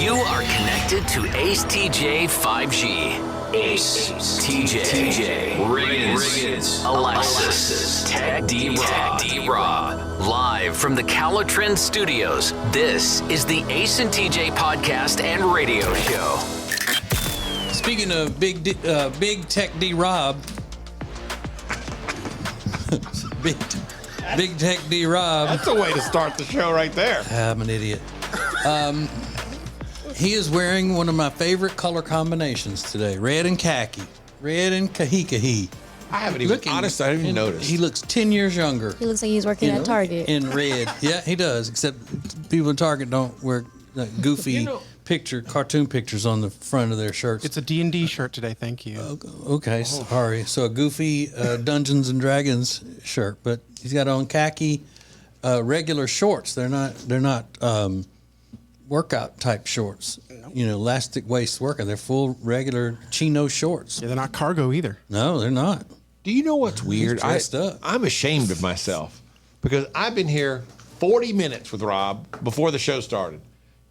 You are connected to Ace TJ 5G. Ace TJ, Riggins, Alexis, Tech D-Rob. Live from the Calotrend Studios, this is the Ace and TJ podcast and radio show. Speaking of Big Tech D-Rob, Big Tech D-Rob. That's a way to start the show right there. I'm an idiot. He is wearing one of my favorite color combinations today, red and khaki. Red and kahikahi. I haven't even, honestly, I didn't even notice. He looks 10 years younger. He looks like he's working at Target. In red. Yeah, he does, except people at Target don't wear goofy cartoon pictures on the front of their shirts. It's a D&D shirt today, thank you. Okay, sorry. So a goofy Dungeons and Dragons shirt, but he's got on khaki regular shorts. They're not workout type shorts. You know, elastic waist workout. They're full regular chino shorts. Yeah, they're not cargo either. No, they're not. Do you know what's weird? Dressed up. I'm ashamed of myself because I've been here 40 minutes with Rob before the show started.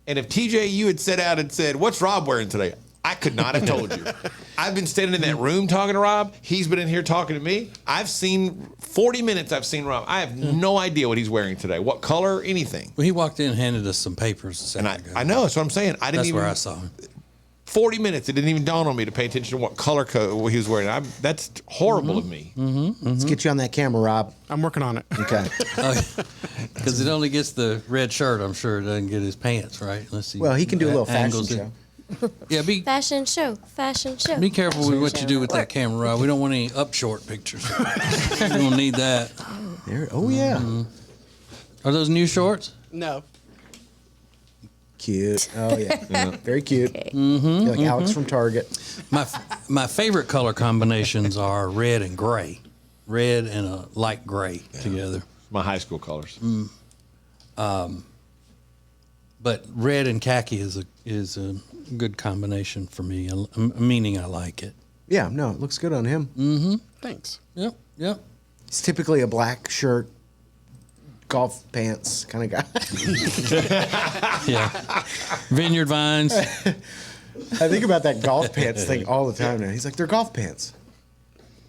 And if TJ, you had set out and said, "What's Rob wearing today?" I could not have told you. I've been standing in that room talking to Rob. He's been in here talking to me. I've seen 40 minutes. I've seen Rob. I have no idea what he's wearing today, what color, anything. Well, he walked in and handed us some papers. And I know, that's what I'm saying. That's where I saw him. 40 minutes. It didn't even dawn on me to pay attention to what color code he was wearing. That's horrible of me. Let's get you on that camera, Rob. I'm working on it. Okay. Because it only gets the red shirt, I'm sure. It doesn't get his pants, right? Let's see. Well, he can do a little fashion angles it. show. Yeah, be Fashion show. Be careful with what you do with that camera, Rob. We don't want any up short pictures. We don't need that. Oh, yeah. Are those new shorts? No. Cute. Oh, yeah. Very cute. Okay. You're like Alex from Target. My favorite color combinations are red and gray. Red and a light gray together. My high school colors. But red and khaki is a good combination for me, meaning I like it. Yeah, no, it looks good on him. Thanks. Yep. He's typically a black shirt, golf pants kind of guy. Yeah. Vineyard vines. I think about that golf pants thing all the time now. He's like, they're golf pants.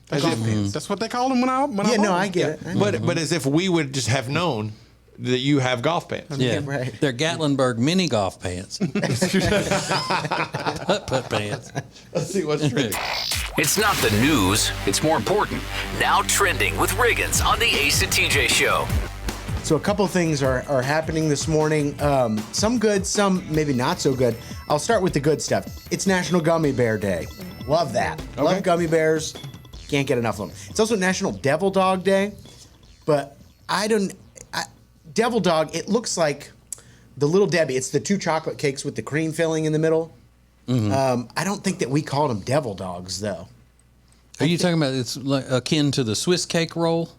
They're golf pants. That's what they call them when I Yeah, no, bought I them. get it. I know. But as if we would just have known that you have golf pants. Yeah, right. They're Gatlinburg mini golf pants. Putt pants. Let's see what's trending. It's not the news, it's more important. Now trending with Riggins on the Ace and TJ show. So a couple things are happening this morning. Some good, some maybe not so good. I'll start with the good stuff. It's National Gummy Bear Day. Love that. Love gummy bears. Can't get enough of them. It's also National Devil Dog Day. But Devil Dog, it looks like the Little Debbie. It's the 2 chocolate cakes with the cream filling in the middle. I don't think that we called them Devil Dogs, though. Are you talking about it's like akin to the Swiss cake roll?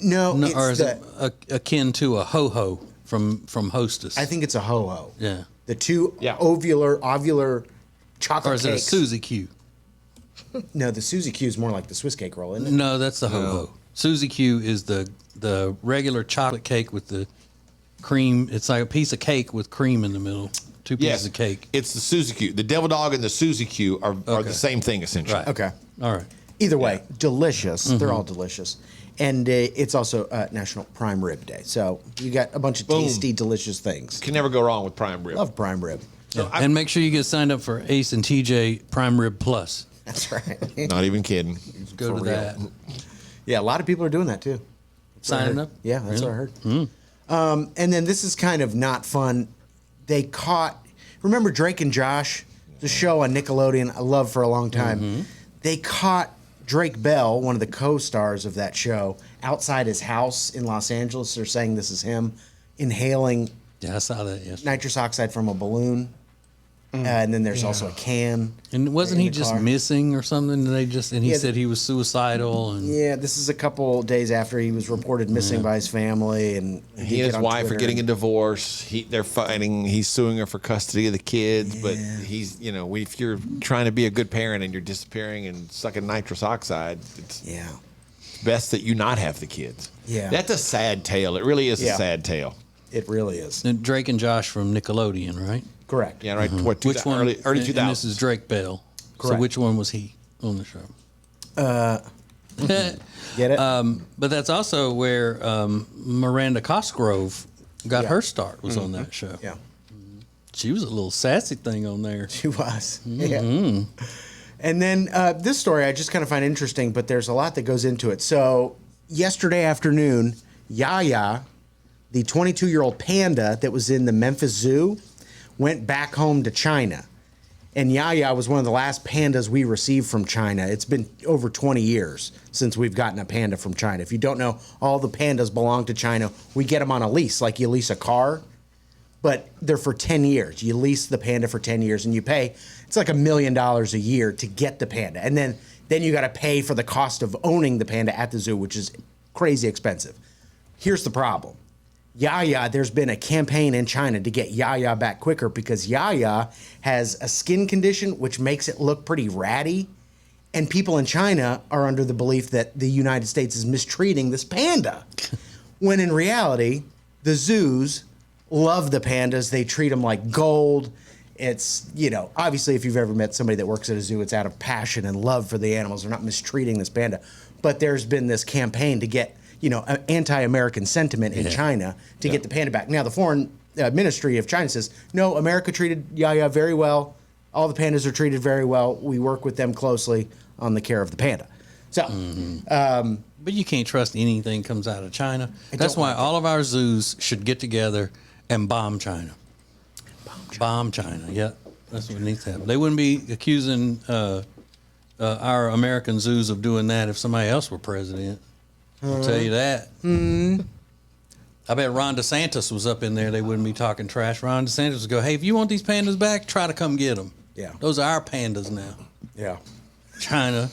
No, it's or is it akin to a ho-ho from Hostess? I think it's a ho-ho. Yeah. The 2 ovular chocolate Or is it a cakes. Suzy Q? No, the Suzy Q is more like the Swiss cake roll, isn't it? No, that's the ho-ho. Suzy Q is the regular chocolate cake with the cream. It's like a piece of cake with cream in the middle. 2 pieces of cake. It's the Suzy Q. The Devil Dog and the Suzy Q are the same thing, essentially. Right. Okay. All right. Either way, delicious. They're all delicious. And it's also National Prime Rib Day. So you got a bunch of tasty, delicious things. Can never go wrong with prime rib. Love prime rib. And make sure you get signed up for Ace and TJ Prime Rib Plus. That's right. Not even kidding. Go to that. Yeah, a lot of people are doing that too. Signing up? Yeah, that's what I heard. And then this is kind of not fun. They caught, remember Drake and Josh, the show on Nickelodeon I loved for a long time. They caught Drake Bell, one of the co-stars of that show, outside his house in Los Angeles. They're saying this is him inhaling Yeah, I saw that yesterday. nitrous oxide from a balloon. And then there's also a can. And wasn't in he the just car. missing or something? And he Yeah, said he was suicidal. And Yeah, this is a couple days after he was reported missing by his family, and He and his wife are getting a divorce. They're fighting. He's suing her for custody of the kids. But he's, if you're trying to be a good parent and you're disappearing and sucking nitrous oxide, it's best that you not have the kids. Yeah. That's a sad tale. It really is a Yeah. sad tale. It really is. Drake and Josh from Nickelodeon, right? Correct. Yeah, right. What? Which one? Early and 2000s. this is Drake Bell. So Correct. which one was he on the show? Get it? But that's also where Miranda Cosgrove got Yeah. her start. Was on that show. Yeah. She was a little sassy thing on there. She was. Yeah. And then this story I just kind of find interesting, but there's a lot that goes into it. So yesterday afternoon, Yaya, the 22-year-old panda that was in the Memphis Zoo, went back home to China. And Yaya was one of the last pandas we received from China. It's been over 20 years since we've gotten a panda from China. If you don't know, all the pandas belong to China. We get them on a lease, like you lease a car, but they're for 10 years. You lease the panda for 10 years and you pay, it's like $1 million a year to get the panda. And then you got to pay for the cost of owning the panda at the zoo, which is crazy expensive. Here's the problem. Yaya, there's been a campaign in China to get Yaya back quicker because Yaya has a skin condition which makes it look pretty ratty. And people in China are under the belief that the United States is mistreating this panda. When in reality, the zoos love the pandas. They treat them like gold. It's, obviously if you've ever met somebody that works at a zoo, it's out of passion and love for the animals. They're not mistreating this panda. But there's been this campaign to get an anti-American sentiment in China to get the panda back. Now, the foreign ministry of China says, no, America treated Yaya very well. All the pandas are treated very well. We work with them closely on the care of the panda. So, But you can't trust anything comes out of China. That's why all of our zoos should get together and bomb China. Bomb China. Yeah, that's what needs to happen. They wouldn't be accusing our American zoos of doing that if somebody else were president. I'll tell you that. I bet Ron DeSantis was up in there. They wouldn't be talking trash. Ron DeSantis would go, hey, if you want these pandas back, try to come get them. Yeah. Those are our pandas now. yeah. China.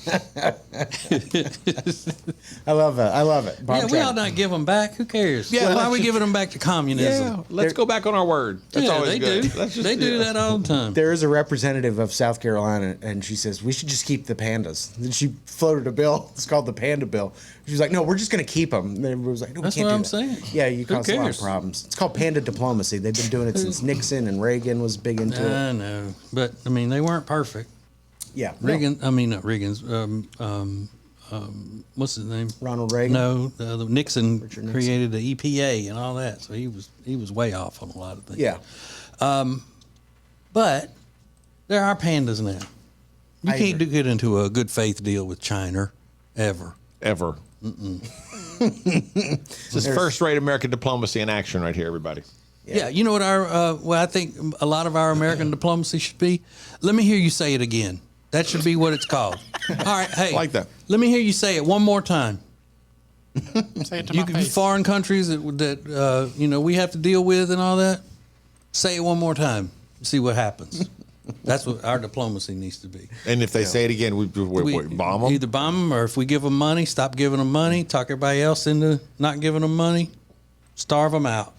I love it. Bomb Yeah, we China. ought not give them back. Who cares? Yeah, Why are let's we just- giving them back to communism? Yeah, let's go back on our word. That's Yeah, always they good. do. Let's just- They do that all the time. There is a representative of South Carolina, and she says we should just keep the pandas. And she floated a bill. It's called the Panda Bill. She's like, no, we're just going to keep them. And everybody was like, no, That's we can't what do I'm that. saying. Yeah, you Who cause a lot of cares? problems. It's called panda diplomacy. They've been doing it since Nixon and Reagan was big into it. I know, but I mean, they weren't perfect. Yeah, Reagan, I mean, not Reagan's. What's his name? Ronald Reagan. No, the Nixon Nixon. created the EPA and all that, so he was way off on a lot of things. Yeah, But there are pandas now. You I can't agree. get into a good faith deal with China ever. Ever. This is first-rate American diplomacy in action right here, everybody. Yeah, you know what I think a lot of our American diplomacy should be? Let me hear you say it again. That should be what it's called. All right, hey. Like that. Let me hear you say it one more time. Say it to You my could face. foreign countries that we have to deal with and all that. Say it one more time. See what happens. That's what our diplomacy needs to be. And if they say it again, we bomb them. Either bomb them, or if we give them money, stop giving them money. Talk everybody else into not giving them money. Starve them out.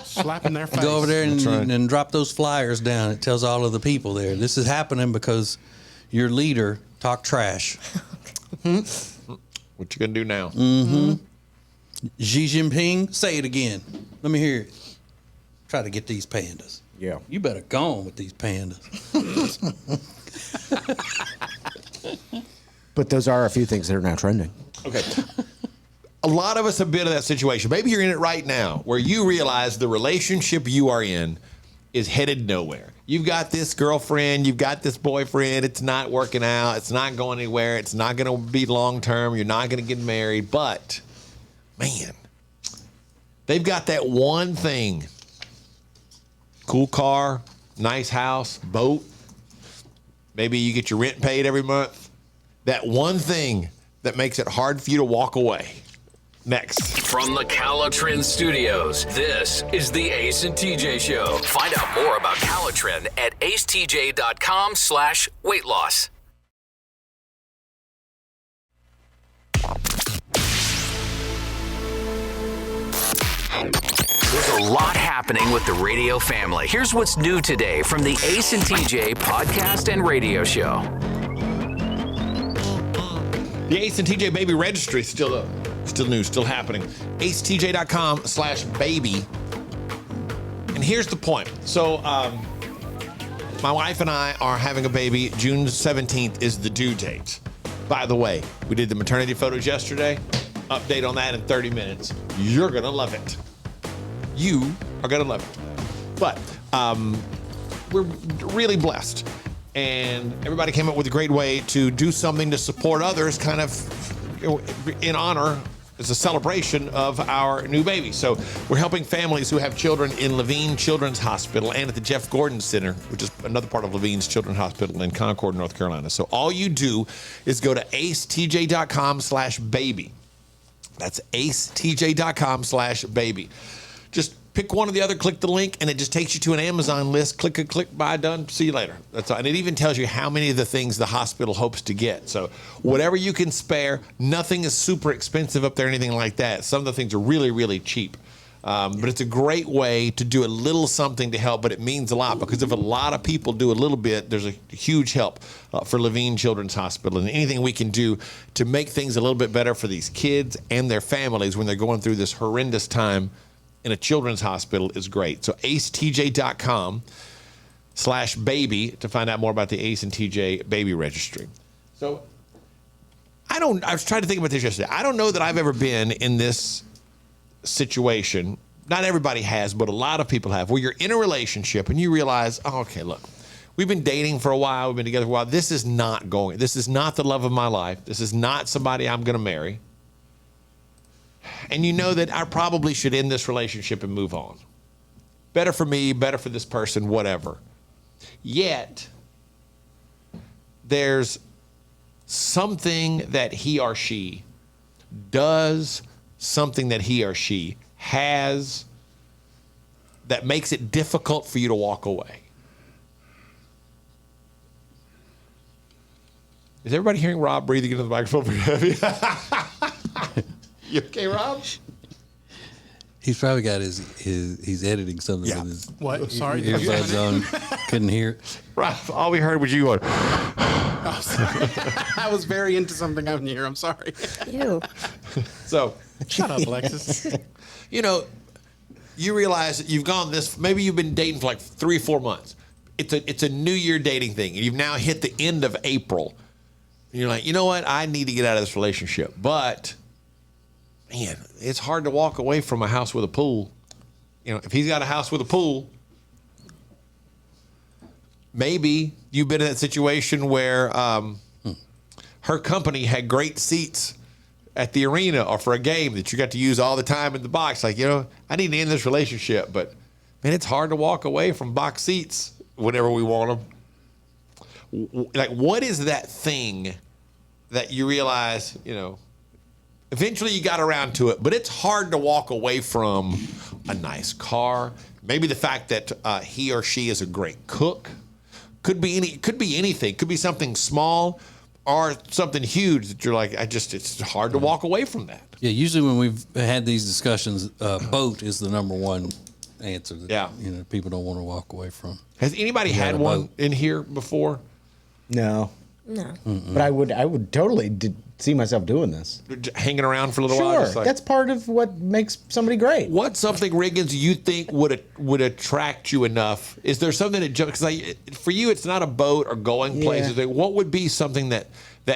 Slap in their face. Go over there and, right. and drop those flyers down. It tells all of the people there, this is happening because your leader talked trash. What you gonna do now? Xi Jinping, say it again. Let me hear it. Try to get these pandas. yeah. You better go on with these pandas. But those are a few things that are now trending. Okay. A lot of us have been in that situation. Maybe you're in it right now where you realize the relationship you are in is headed nowhere. You've got this girlfriend, you've got this boyfriend, it's not working out, it's not going anywhere, it's not going to be long term, you're not going to get married, but man, they've got that one thing. Cool car, nice house, boat. Maybe you get your rent paid every month. That one thing that makes it hard for you to walk away. Next. From the Calotren Studios, this is the Ace and TJ Show. Find out more about Calotren at acetj.com/weight loss. There's a lot happening with the radio family. Here's what's new today from the Ace and TJ podcast and radio show. The Ace and TJ Baby Registry is still new, still happening. acetj.com/baby. And here's the point. So My wife and I are having a baby. June 17th is the due date. By the way, we did the maternity photos yesterday. Update on that in 30 minutes. You're going to love it. You are going to love it. But we're really blessed. And everybody came up with a great way to do something to support others, kind of in honor, as a celebration of our new baby. So we're helping families who have children in Levine Children's Hospital and at the Jeff Gordon Center, which is another part of Levine's Children's Hospital in Concord, North Carolina. So all you do is go to acetj.com/baby. That's acetj.com/baby. Just pick one or the other, click the link, and it just takes you to an Amazon list. Click, buy, done, see you later. That's all. And it even tells you how many of the things the hospital hopes to get. So whatever you can spare, nothing is super expensive up there, anything like that. Some of the things are really, really cheap. But it's a great way to do a little something to help, but it means a lot because if a lot of people do a little bit, there's a huge help for Levine Children's Hospital. And anything we can do to make things a little bit better for these kids and their families when they're going through this horrendous time in a children's hospital is great. So acetj.com/baby to find out more about the Ace and TJ baby registry. So I was trying to think about this yesterday. I don't know that I've ever been in this situation. Not everybody has, but a lot of people have, where you're in a relationship and you realize, oh, okay, look, we've been dating for a while. We've been together for a while. This is not the love of my life. This is not somebody I'm going to marry. And you know that I probably should end this relationship and move on. Better for me, better for this person, whatever. Yet, there's something that he or she does, something that he or she has that makes it difficult for you to walk away. Is everybody hearing Rob breathing into the microphone pretty heavy? You okay, Rob? He's probably got he's editing something with his What? Sorry. earbuds on. Couldn't hear it. Rob, all we heard was you going. I was very into something out here. I'm sorry. Ew. So, Shut up, Alexis. you know, you realize that you've gone maybe you've been dating for like 3 or 4 months. It's a New Year dating thing. And you've now hit the end of April. And you're like, you know what? I need to get out of this relationship. But, man, it's hard to walk away from a house with a pool. You know, if he's got a house with a pool, maybe you've been in that situation where her company had great seats at the arena or for a game that you got to use all the time in the box. Like, you know, I need to end this relationship, but man, it's hard to walk away from box seats whenever we want them. Like, what is that thing that you realize, you know, eventually you got around to it, but it's hard to walk away from a nice car. Maybe the fact that he or she is a great cook. Could be anything. Could be something small or something huge that you're like, it's hard to walk away from that. Yeah, usually when we've had these discussions, boat is the number one answer that you know, people don't want to walk away from. Has anybody had a one boat. in here before? No. No. But I would totally see myself doing this. Hanging around for a little while? Sure, Just like, that's part of what makes somebody great. what's something, Riggins, you think would attract you enough? Is there something that, because for you, it's not a boat or going places. Like, what would be something that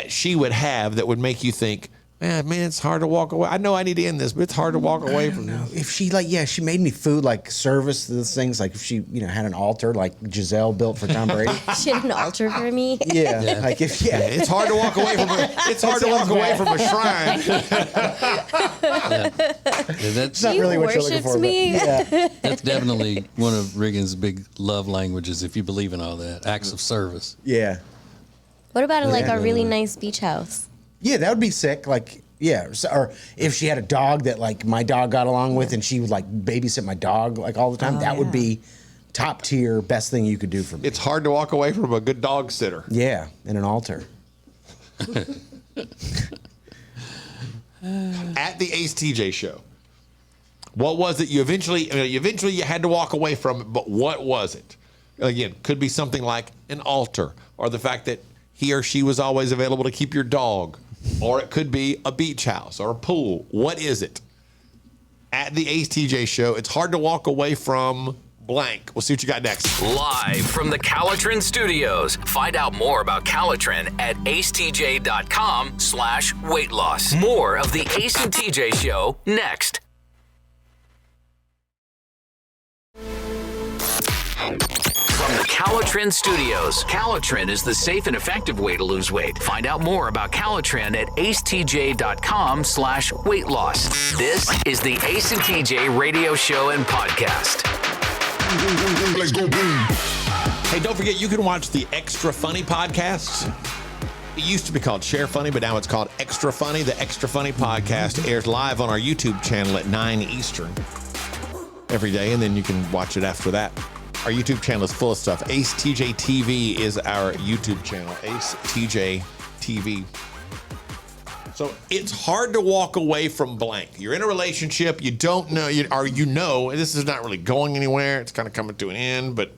she would have that would make you think, man, it's hard to walk away. I know I need to end this, but it's hard to walk away from this. If she she made me food, like service those things, like if she, had an altar like Giselle built for Tom Brady. She had an altar for me. Yeah. Like if It's hard to walk away from a shrine. Yeah, It's not really what you're looking worships for. me. But, yeah. that's definitely one of Riggins' big love languages, if you believe in all that. Acts of service. Yeah. What about a really nice beach house? Yeah, that would be sick. Like, or if she had a dog that like my dog got along with, and she would like babysit my dog like all the time. That would be top tier, best thing you could do for me. It's hard to walk away from a good dog sitter. Yeah, and an altar. At the Ace TJ show, what was it you eventually you had to walk away from it, but what was it? Again, could be something like an altar, or the fact that he or she was always available to keep your dog, or it could be a beach house or a pool. What is it? At the Ace TJ show, it's hard to walk away from blank. We'll see what you got next. Live from the Calitrin Studios. Find out more about Calitrin at acetj.com/weight loss. More of the Ace and TJ Show next. From the Calitrin Studios, Calitrin is the safe and effective way to lose weight. Find out more about Calitrin at acetj.com/weight loss. This is the Ace and TJ radio show and podcast. Hey, don't forget, you can watch the Extra Funny podcast. It used to be called Share Funny, but now it's called Extra Funny. The Extra Funny podcast airs live on our YouTube channel at 9 Eastern every day, and then you can watch it after that. Our YouTube channel is full of stuff. Ace TJ TV is our YouTube channel. Ace TJ TV. So it's hard to walk away from blank. You're in a relationship, you don't know, this is not really going anywhere. It's kind of coming to an end, but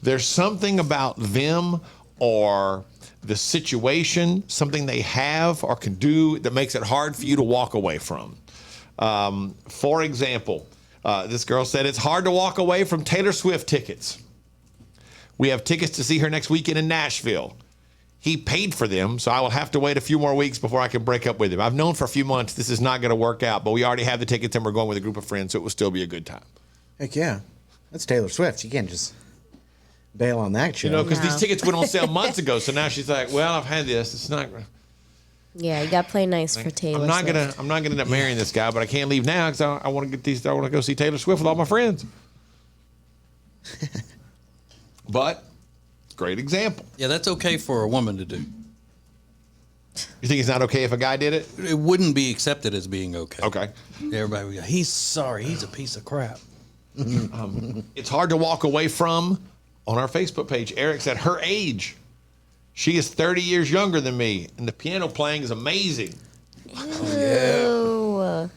there's something about them or the situation, something they have or can do that makes it hard for you to walk away from. For example, this girl said, it's hard to walk away from Taylor Swift tickets. We have tickets to see her next weekend in Nashville. He paid for them, so I will have to wait a few more weeks before I can break up with him. I've known for a few months this is not going to work out, but we already have the tickets and we're going with a group of friends, so it will still be a good time. Heck yeah. That's Taylor Swift. You can't just bail on that show. You know, because these tickets went on sale months ago, so now she's like, well, I've had this. It's not... Yeah, you got to play nice for Taylor I'm not Swift. gonna end up marrying this guy, but I can't leave now because I want to get these. I want to go see Taylor Swift with all my friends. But great example. Yeah, that's okay for a woman to do. You think it's not okay if a guy did it? It wouldn't be accepted as being okay. Okay. Everybody would go, he's sorry. He's a piece of crap. It's hard to walk away from. On our Facebook page, Eric said her age. She is 30 years younger than me, and the piano playing is amazing. Ew.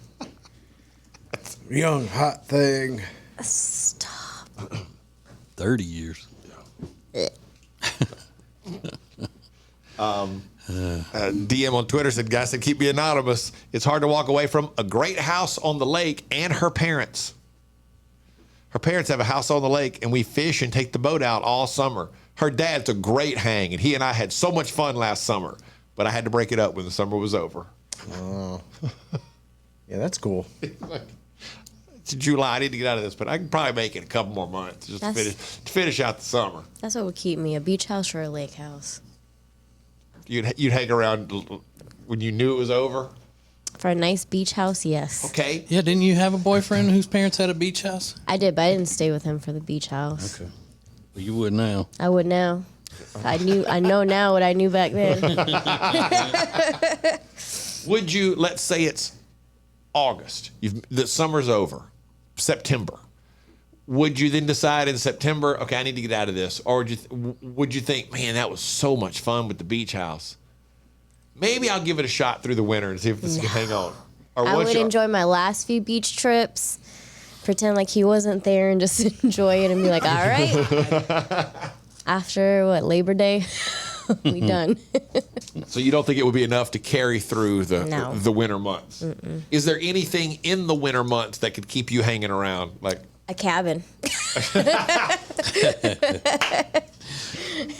Young hot thing. Stop. 30 years. DM on Twitter said, guys said, keep me anonymous. It's hard to walk away from a great house on the lake and her parents. Her parents have a house on the lake, and we fish and take the boat out all summer. Her dad's a great hang, and he and I had so much fun last summer, but I had to break it up when the summer was over. Oh. Yeah, that's cool. It's July. I need to get out of this, but I can probably make it a couple more months just to finish out the summer. That's what would keep me, a beach house or a lake house. You'd hang around when you knew it was over? For a nice beach house, yes. Okay. Yeah, didn't you have a boyfriend whose parents had a beach house? I did, but I didn't stay with him for the beach house. Okay. Well, you would now. I would now. I know now what I knew back then. Would you, let's say it's August, the summer's over, September. Would you then decide in September, okay, I need to get out of this? Or would you think, man, that was so much fun with the beach house? Maybe I'll give it a shot through the winter and see if this can hang on. Or I would enjoy my last few beach trips, pretend like he wasn't there and just enjoy it and be like, all right. After, Labor Day, we done. So you don't think it would be enough to carry through No. the winter months? Mm-mm. Is there anything in the winter months that could keep you hanging around? Like A cabin.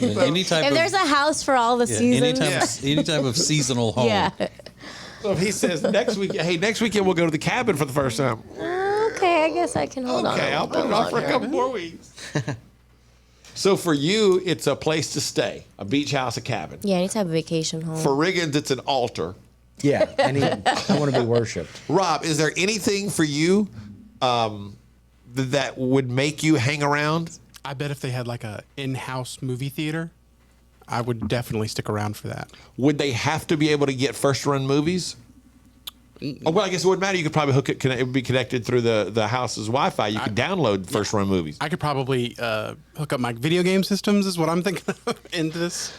Any type If of, there's a house for all the seasons. any type of seasonal home. Yeah. so if he says next weekend we'll go to the cabin for the first time. Okay, I guess I can hold on. Okay, I'll put it off for a couple more weeks. So for you, it's a place to stay, a beach house, a cabin. Yeah, any type of vacation home. For Riggins, it's an altar. Yeah, I want to be worshipped. Rob, is there anything for you that would make you hang around? I bet if they had like a in-house movie theater, I would definitely stick around for that. Would they have to be able to get first-run movies? Oh, well, I guess it wouldn't matter. You could probably it would be connected through the house's Wi-Fi. You could download first-run movies. I could probably hook up my video game systems is what I'm thinking of into this.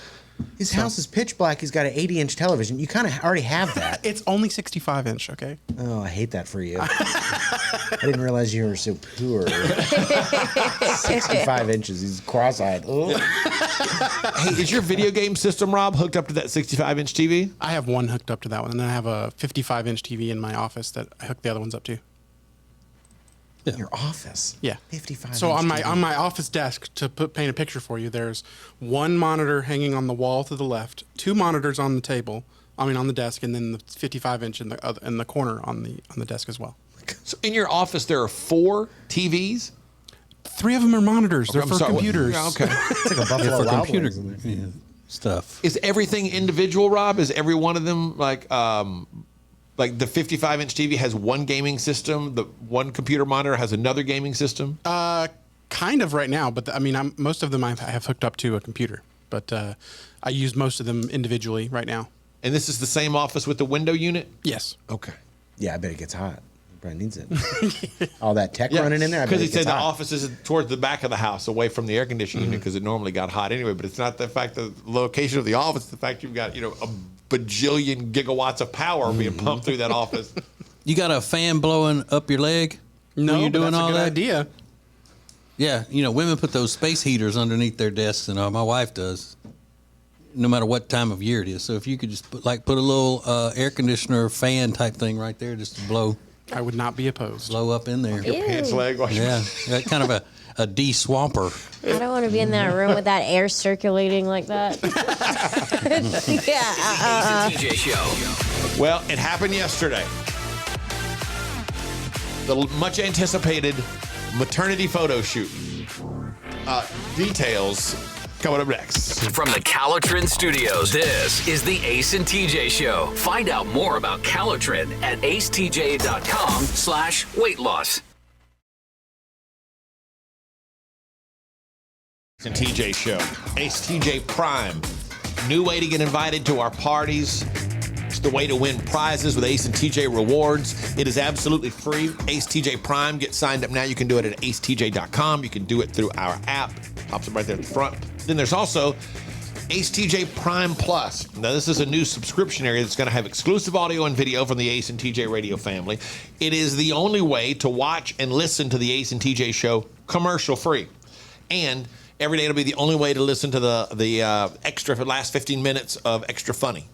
His house is pitch black. He's got an 80-inch television. You kind of already have that. It's only 65-inch, okay? Oh, I hate that for you. I didn't realize you were so poor. 65 inches. He's cross-eyed. Oh. Hey, is your video game system, Rob, hooked up to that 65-inch TV? I have one hooked up to that one, and then I have a 55-inch TV in my office that I hook the other ones up to. In your office. Yeah. 55. So on inch TV. my office desk, to paint a picture for you, there's one monitor hanging on the wall to the left, 2 monitors on the table. On the desk, and then the 55-inch in the corner on the desk as well. So in your office, there are 4 TVs? 3 of them are monitors. They're I'm for sorry, what- computers. Yeah, okay. It's like a Buffalo For Wild computer Wings in there. stuff. Is everything individual, Rob? Is every one of them like the 55-inch TV has one gaming system, the one computer monitor has another gaming system? Kind of right now, but most of them I have hooked up to a computer. But I use most of them individually right now. And this is the same office with the window unit? Yes. Okay. Yeah, I bet it gets hot. Probably needs it. All that tech running in there. I bet Because he it said gets the hot. office is towards the back of the house, away from the air conditioning unit, because it normally got hot anyway. But it's not the fact that the location of the office; it's the fact you've got a bajillion gigawatts of power being pumped through that office. You got a fan blowing up your leg No, when you're but doing that's all a good that? idea. Yeah, women put those space heaters underneath their desks, and my wife does. No matter what time of year it is. So if you could just put a little air conditioner fan type thing right there, just to blow I would not be opposed. up in there. Ew. Pants leg. While Yeah, that kind of a de-swamper. I don't want to be in that room with that air circulating like that. Yeah. Ace and TJ Show. Well, it happened yesterday. The much anticipated maternity photo shoot. Details coming up next. From the Calotrin Studios, this is the Ace and TJ Show. Find out more about Calotrin at acetj.com/weight loss. And TJ Show. Ace TJ Prime. New way to get invited to our parties. It's the way to win prizes with Ace and TJ Rewards. It is absolutely free. Ace TJ Prime. Get signed up now. You can do it at acetj.com. You can do it through our app. Pops up right there at the front. Then there's also Ace TJ Prime Plus. Now, this is a new subscription area that's going to have exclusive audio and video from the Ace and TJ radio family. It is the only way to watch and listen to the Ace and TJ Show commercial free. And every day it'll be the only way to listen to the extra last 15 minutes of Extra Funny,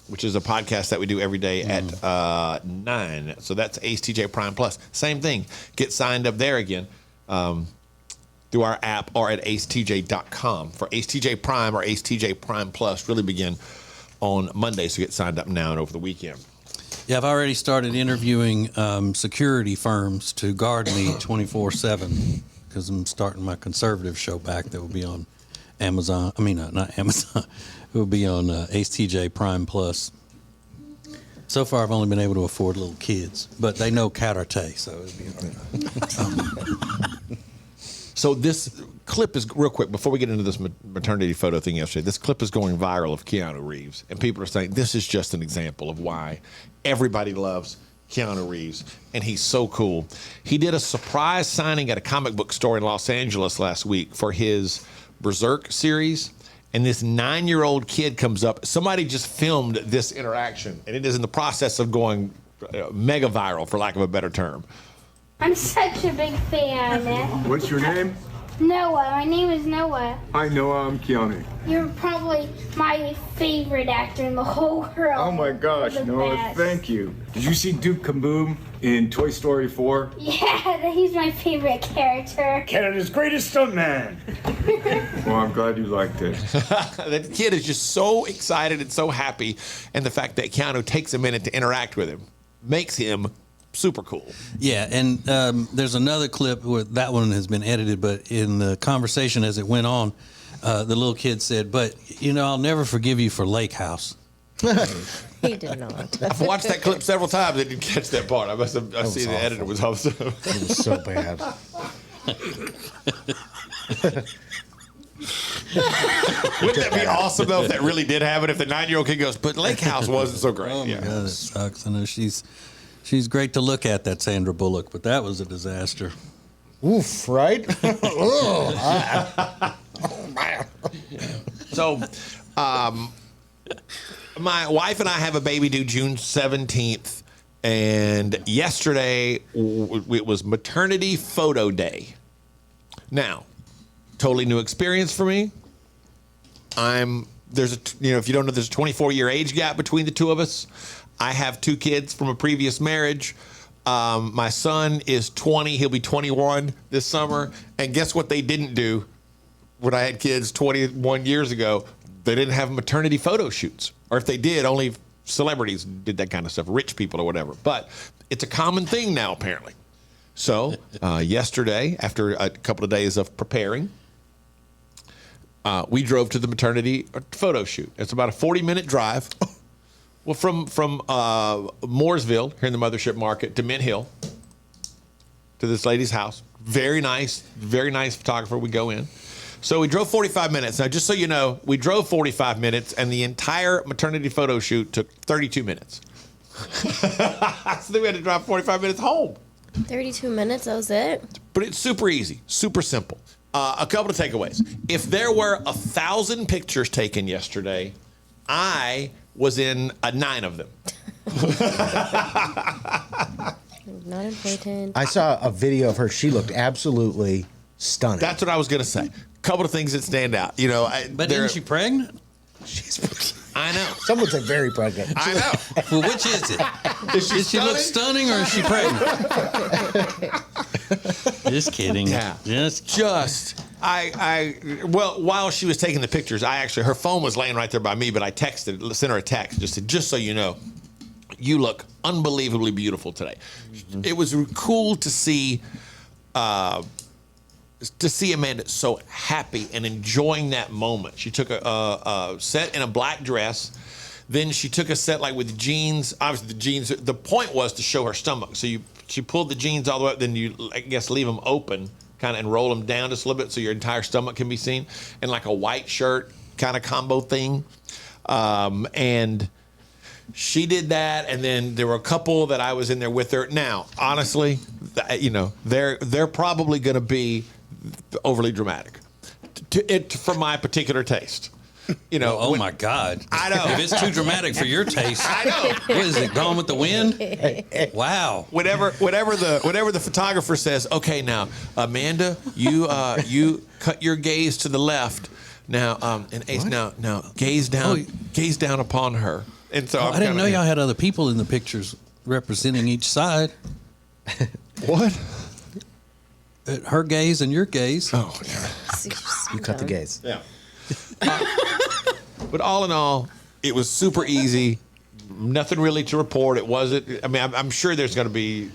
which is a podcast that we do every day at 9. So that's Ace TJ Prime Plus. Same thing. Get signed up there again through our app or at acetj.com for Ace TJ Prime or Ace TJ Prime Plus. Really begin on Monday, so get signed up now and over the weekend. Yeah, I've already started interviewing security firms to guard me 24/7 because I'm starting my conservative show back that will be on Amazon. I mean, not Amazon. It will be on Ace TJ Prime Plus. So far, I've only been able to afford little kids, but they know karate, so it'll be all right. So this clip is, real quick, before we get into this maternity photo thing yesterday, this clip is going viral of Keanu Reeves. And people are saying this is just an example of why everybody loves Keanu Reeves. And he's so cool. He did a surprise signing at a comic book store in Los Angeles last week for his Berserk series. And this 9-year-old kid comes up. Somebody just filmed this interaction. And it is in the process of going mega viral, for lack of a better term. I'm such a big fan. What's your name? Noah. My name is Noah. Hi, Noah. I'm Keanu. You're probably my favorite actor in the whole world. Oh my gosh, You're the Noah, best. thank you. Did you see Duke Kaboom in Toy Story 4? Yeah, he's my favorite character. Canada's greatest stuntman. Well, I'm glad you liked it. That kid is just so excited and so happy. And the fact that Keanu takes a minute to interact with him makes him super cool. Yeah, and there's another clip where that one has been edited, but in the conversation as it went on, the little kid said, "But I'll never forgive you for Lake House." He did not. I've watched that clip several times. I didn't catch that part. I see the awful. editor was also. It was so bad. Wouldn't that be awesome though if that really did happen? If the 9-year-old kid goes, "But Lake House wasn't so great." Oh my God, it sucks. I know she's great to look at, that Sandra Bullock, but that was a disaster. Oof, right? So, my wife and I have a baby due June 17th, and yesterday it was maternity photo day. Now, totally new experience for me. If you don't know, there's a 24-year age gap between the two of us. I have 2 kids from a previous marriage. My son is 20. He'll be 21 this summer. And guess what they didn't do when I had kids 21 years ago? They didn't have maternity photo shoots. Or if they did, only celebrities did that kind of stuff, rich people or whatever. But it's a common thing now, apparently. So yesterday, after a couple of days of preparing, we drove to the maternity photo shoot. It's about a 40-minute drive. Well, from Mooresville, here in the Mothership Market, to Mint Hill, to this lady's house. Very nice photographer. We go in. So we drove 45 minutes. Now, just so you know, we drove 45 minutes, and the entire maternity photo shoot took 32 minutes. So then we had to drive 45 minutes home. 32 minutes, that was it? But it's super easy, super simple. A couple of takeaways. If there were 1,000 pictures taken yesterday, I was in 9 of them. Not important. I saw a video of her. She looked absolutely stunning. That's what I was going to say. Couple of things that stand out. You know, But isn't she pregnant? I know. Some would say very pregnant. I know. Well, which is it? Does she look stunning or is she pregnant? Just kidding. Yeah. Well, while she was taking the pictures, her phone was laying right there by me, but I sent her a text, just so you know, you look unbelievably beautiful today. Mm-hmm. It was cool to see Amanda so happy and enjoying that moment. She took a set in a black dress. Then she took a set like with jeans. Obviously, the jeans. The point was to show her stomach. So she pulled the jeans all the way up. Then you, I guess, leave them open, kind of, and roll them down just a little bit so your entire stomach can be seen. And like a white shirt kind of combo thing. And she did that. And then there were a couple that I was in there with her. Now, honestly, you know, they're probably going to be overly dramatic for my particular taste. You know, oh my God! I know. If it's too dramatic for your taste, I know. What is it? Gone with the Wind? Wow. Whatever the photographer says. Okay, now Amanda, you cut your gaze to the left. Now, and Ace, now gaze down upon her. And so I didn't know y'all had other people in the pictures representing each side. What? Her gaze and your gaze. Oh, yeah. You cut the gaze. Yeah. But all in all, it was super easy. Nothing really to report. It wasn't. I mean, I'm sure there's going to be.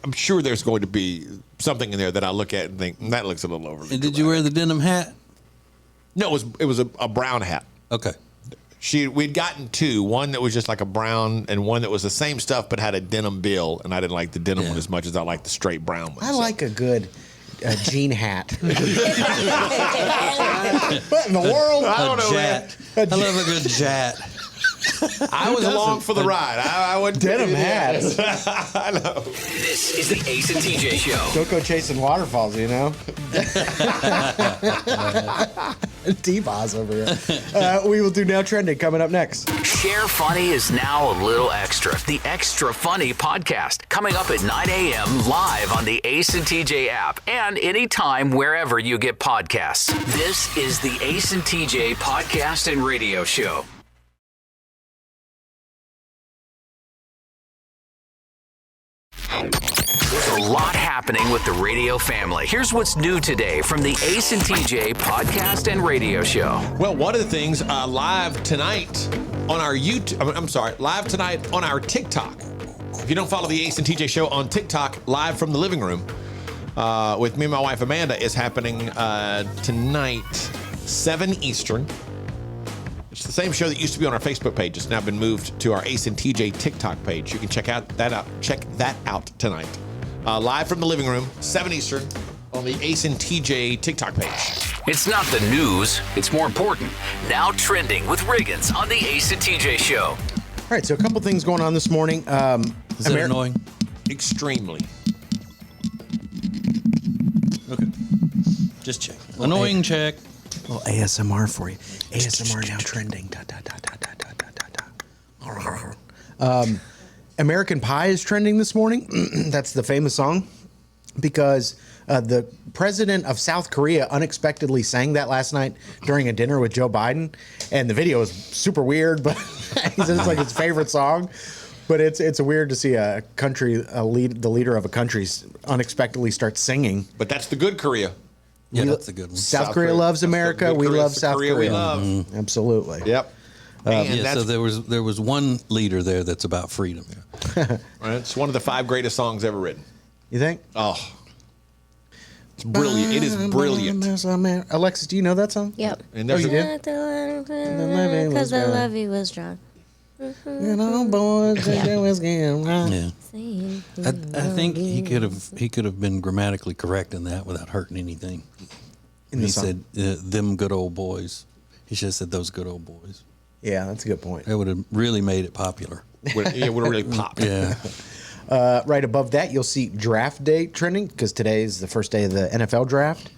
I'm sure there's going to be something in there that I look at and think that looks a little overly. And did you wear the denim hat? No, it was a brown hat. Okay. We'd gotten 2. One that was just like a brown, and one that was the same stuff but had a denim bill. And I didn't like the denim one as much as I liked the straight brown one. I like a good jean hat. What in the world? I don't know, Jat. man. I love a good jat. I was along for the ride. I wouldn't Denim hats. I know. This is the Ace and TJ Show. Don't go chasing waterfalls, you know. T-Boz over here. We will do Now Trending coming up next. Share Funny is now a little extra. The Extra Funny podcast coming up at 9 a.m. live on the Ace and TJ app and anytime wherever you get podcasts. This is the Ace and TJ podcast and radio show. There's a lot happening with the radio family. Here's what's new today from the Ace and TJ podcast and radio show. Well, one of the things live tonight on our live tonight on our TikTok. If you don't follow the Ace and TJ show on TikTok, live from the living room with me and my wife Amanda is happening tonight, 7 Eastern. It's the same show that used to be on our Facebook page. It's now been moved to our Ace and TJ TikTok page. You can check that out tonight. Live from the living room, 7 Eastern, on the Ace and TJ TikTok page. It's not the news, it's more important. Now trending with Riggins on the Ace and TJ show. All right, so a couple things going on this morning. Is that annoying? Extremely. Okay. Just check. Annoying check. A little ASMR for you. ASMR Now Trending. American Pie is trending this morning. That's the famous song because the president of South Korea unexpectedly sang that last night during a dinner with Joe Biden. And the video is super weird, but he said it's like his favorite song. But it's weird to see a country, the leader of a country unexpectedly start singing. But that's the good Korea. Yeah, that's a good one. South Korea loves America. That's the We good love South Korea. we love. Absolutely. Yep. And Yeah, so there was one leader there that's about freedom. it's one of the 5 greatest songs ever written. You think? Oh, it's brilliant. It is brilliant. Alexis, do you know that song? Yep. And there's Because the love you was strong. You know, boys, Yeah. Sing. I think he could have been grammatically correct in that without hurting anything. In the He song. said them good old boys. He should have said those good old boys. Yeah, that's a good point. That would have really made it popular. it would have really popped. Yeah. Right above that, you'll see draft day trending because today is the first day of the NFL draft.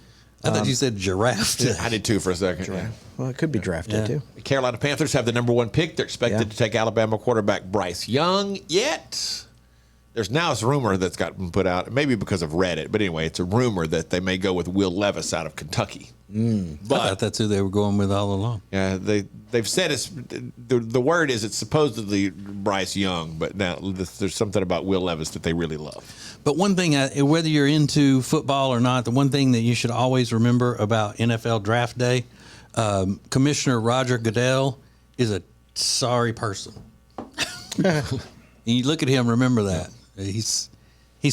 I thought you said giraffe. I did too for a second. Yeah. Well, it could be draft day Yeah. too. The Carolina Panthers have the number 1 pick. They're expected Yeah. to take Alabama quarterback Bryce Young. Yet, there's now this rumor that's gotten put out, maybe because of Reddit, but anyway, it's a rumor that they may go with Will Levis out of Kentucky. I thought that's who they were going with all along. Yeah, they've said the word is it's supposedly Bryce Young, but now there's something about Will Levis that they really love. But one thing, whether you're into football or not, the one thing that you should always remember about NFL Draft Day, Commissioner Roger Goodell is a sorry person. And you look at him, remember that. He's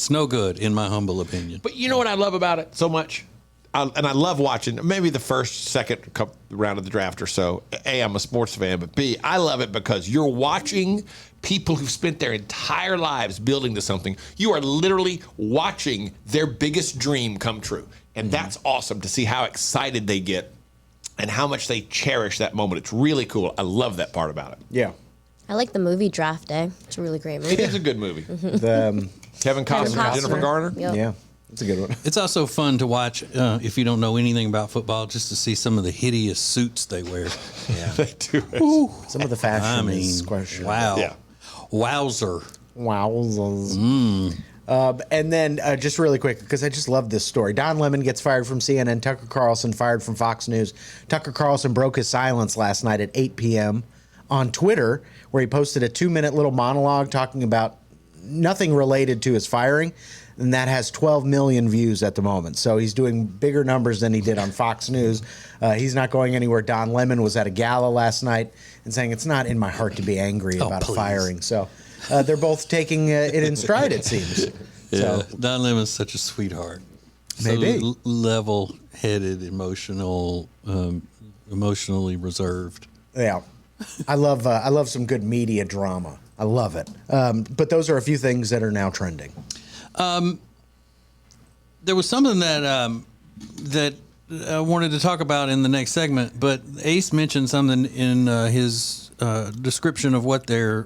no good, in my humble opinion. But you know what I love about it so much? And I love watching maybe the first, second round of the draft or so. A, I'm a sports fan, but B, I love it because you're watching people who've spent their entire lives building to something. You are literally watching their biggest dream come true. And that's awesome to see how excited they get and how much they cherish that moment. It's really cool. I love that part about it. Yeah. I like the movie Draft Day. It's a really great movie. It is a good movie. The, Kevin Costner and Jennifer Garner. Yep. yeah, it's a good one. It's also fun to watch, if you don't know anything about football, just to see some of the hideous suits they wear. Yeah. They do. Some of the fashion I mean, is questionable. wow. Yeah. Wowzer. Wowzers. And then just really quick, because I just love this story. Don Lemon gets fired from CNN. Tucker Carlson fired from Fox News. Tucker Carlson broke his silence last night at 8 p.m. on Twitter, where he posted a 2-minute little monologue talking about nothing related to his firing. And that has 12 million views at the moment. So he's doing bigger numbers than he did on Fox News. He's not going anywhere. Don Lemon was at a gala last night and saying, it's not in my heart to be angry about a firing. So they're both taking it in stride, it seems. Yeah, So, Don Lemon's such a sweetheart. Maybe. So level-headed, emotionally reserved. yeah. I love some good media drama. I love it. But those are a few things that are now trending. There was something that I wanted to talk about in the next segment, but Ace mentioned something in his description of what their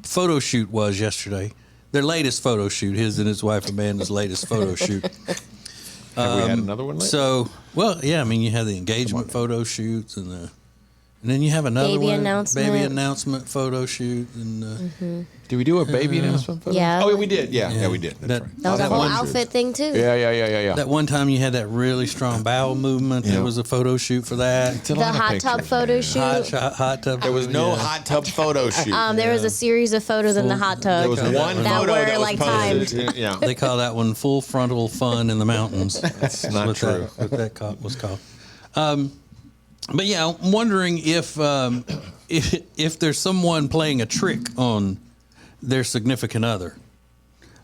photo shoot was yesterday. Their latest photo shoot, his and his wife Amanda's latest photo shoot. Have we had another one lately? So, well, yeah, I mean, you have the engagement photo shoots and then you have another Baby one, announcement. baby announcement photo shoot, and Did we do a baby announcement photo? Yeah. Oh, we did. Yeah, we did. That's right. That was a whole one- outfit thing too. Yeah. that one time you had that really strong bowel movement. Yeah. There was a photo shoot for that. It's a The lot of hot tub pictures. photo shoot. Hot tub. There was no yeah. hot tub photo shoot. There was a series of photos in the hot tub. There was one that photo were that was like posted. timed. Yeah. They call that one full frontal fun in the mountains. That's not what true. What that was called. But yeah, I'm wondering if there's someone playing a trick on their significant other.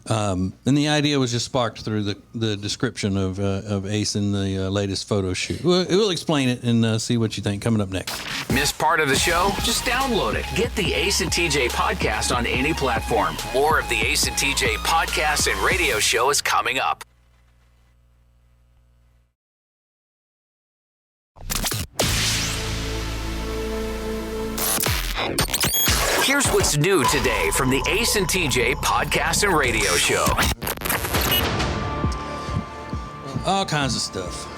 And the idea was just sparked through the description of Ace in the latest photo shoot. We'll explain it and see what you think coming up next. Missed part of the show? Just download it. Get the Ace and TJ podcast on any platform. More of the Ace and TJ podcast and radio show is coming up. Here's what's new today from the Ace and TJ podcast and radio show. All kinds of stuff.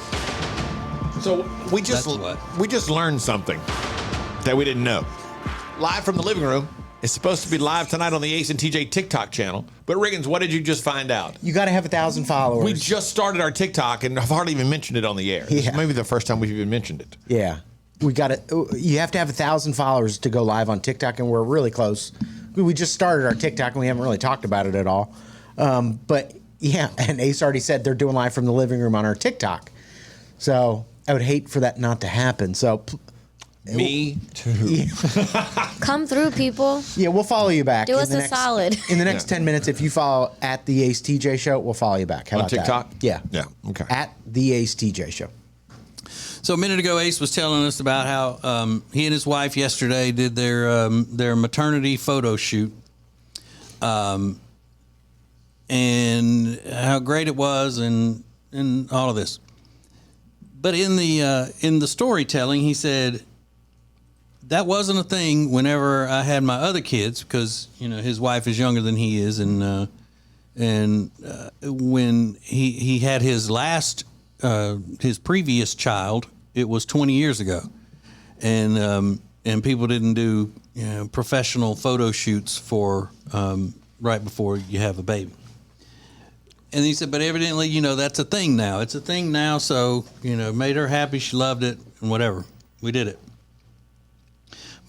So we just That's what? we just learned something that we didn't know. Live from the living room is supposed to be live tonight on the Ace and TJ TikTok channel. But Riggins, what did you just find out? You got to have 1,000 followers. We just started our TikTok and I've hardly even mentioned it on the air. This is Yeah. maybe the first time we've even mentioned it. Yeah. We got it. You have to have 1,000 followers to go live on TikTok, and we're really close. we just started our TikTok and we haven't really talked about it at all. But yeah, and Ace already said they're doing live from the living room on our TikTok. So I would hate for that not to happen. So Me too. Come through, people. yeah, we'll follow you back. Do in us the a next, solid. In the next 10 minutes, if you follow at the Ace TJ Show, we'll follow you back. How On about that? TikTok? Yeah. Yeah. Okay. At the Ace TJ Show. So a minute ago, Ace was telling us about how he and his wife yesterday did their maternity photo shoot, and how great it was, and all of this. But in the storytelling, he said that wasn't a thing whenever I had my other kids, because his wife is younger than he is, and when he had his last his previous child, it was 20 years ago, and people didn't do professional photo shoots for right before you have a baby. And he said, but evidently, that's a thing now. It's a thing now, so made her happy, she loved it, and whatever, we did it.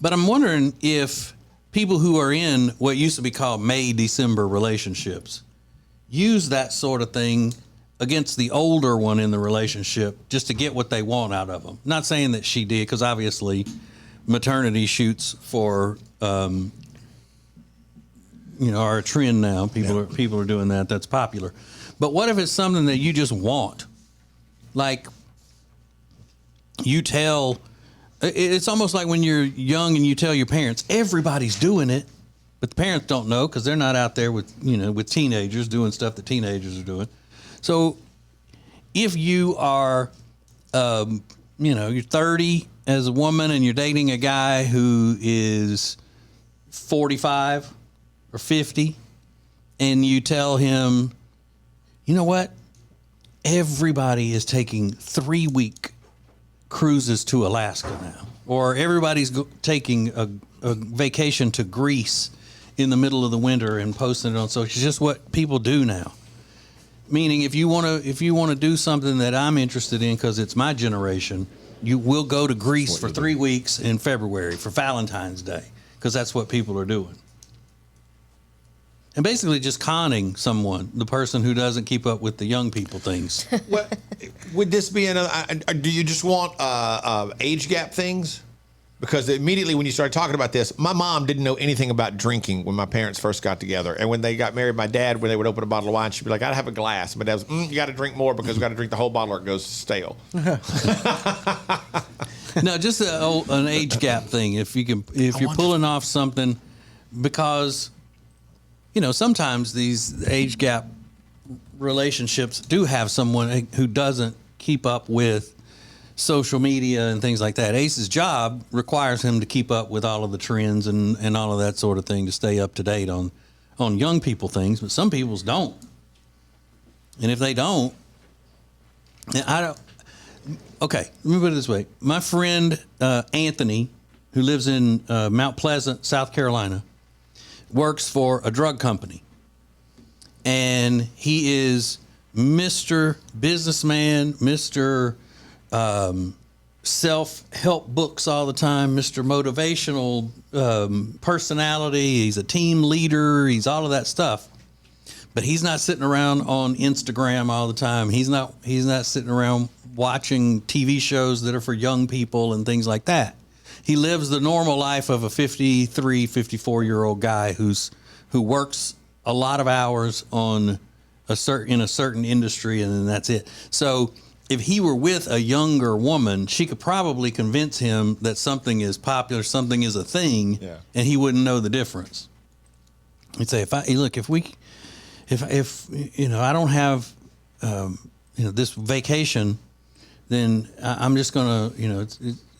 But I'm wondering if people who are in what used to be called May-December relationships use that sort of thing against the older one in the relationship just to get what they want out of them. Not saying that she did, because obviously maternity shoots are a trend now. People are doing that. That's popular. But what if it's something that you just want? Like it's almost like when you're young and you tell your parents, everybody's doing it, but the parents don't know because they're not out there with teenagers doing stuff that teenagers are doing. So if you are, you're 30 as a woman and you're dating a guy who is 45 or 50, and you tell him, you know what? Everybody is taking 3-week cruises to Alaska now, or everybody's taking a vacation to Greece in the middle of the winter and posting it on social. It's just what people do now. Meaning, if you want to do something that I'm interested in because it's my generation, you will go to Greece for 3 weeks in February for Valentine's Day, because that's what people are doing. And basically just conning someone, the person who doesn't keep up with the young people things. What would this be another? Do you just want age gap things? Because immediately when you started talking about this, my mom didn't know anything about drinking when my parents first got together. And when they got married, my dad, when they would open a bottle of wine, she'd be like, "I'd have a glass." My dad was, "You got to drink more because we got to drink the whole bottle or it goes stale." No, just an age gap thing. If you're pulling off something, because sometimes these age gap relationships do have someone who doesn't keep up with social media and things like that. Ace's job requires him to keep up with all of the trends and all of that sort of thing to stay up to date on young people things, but some people's don't. And if they don't, okay, let me put it this way. My friend Anthony, who lives in Mount Pleasant, South Carolina, works for a drug company. And he is Mr. Businessman, Mr. Self-help books all the time, Mr. Motivational personality. He's a team leader. He's all of that stuff. But he's not sitting around on Instagram all the time. He's not sitting around watching TV shows that are for young people and things like that. He lives the normal life of a 53, 54-year-old guy who works a lot of hours in a certain industry, and then that's it. So if he were with a younger woman, she could probably convince him that something is popular, something is a thing, and he wouldn't know the difference. He'd say, if I don't have this vacation, then I'm just gonna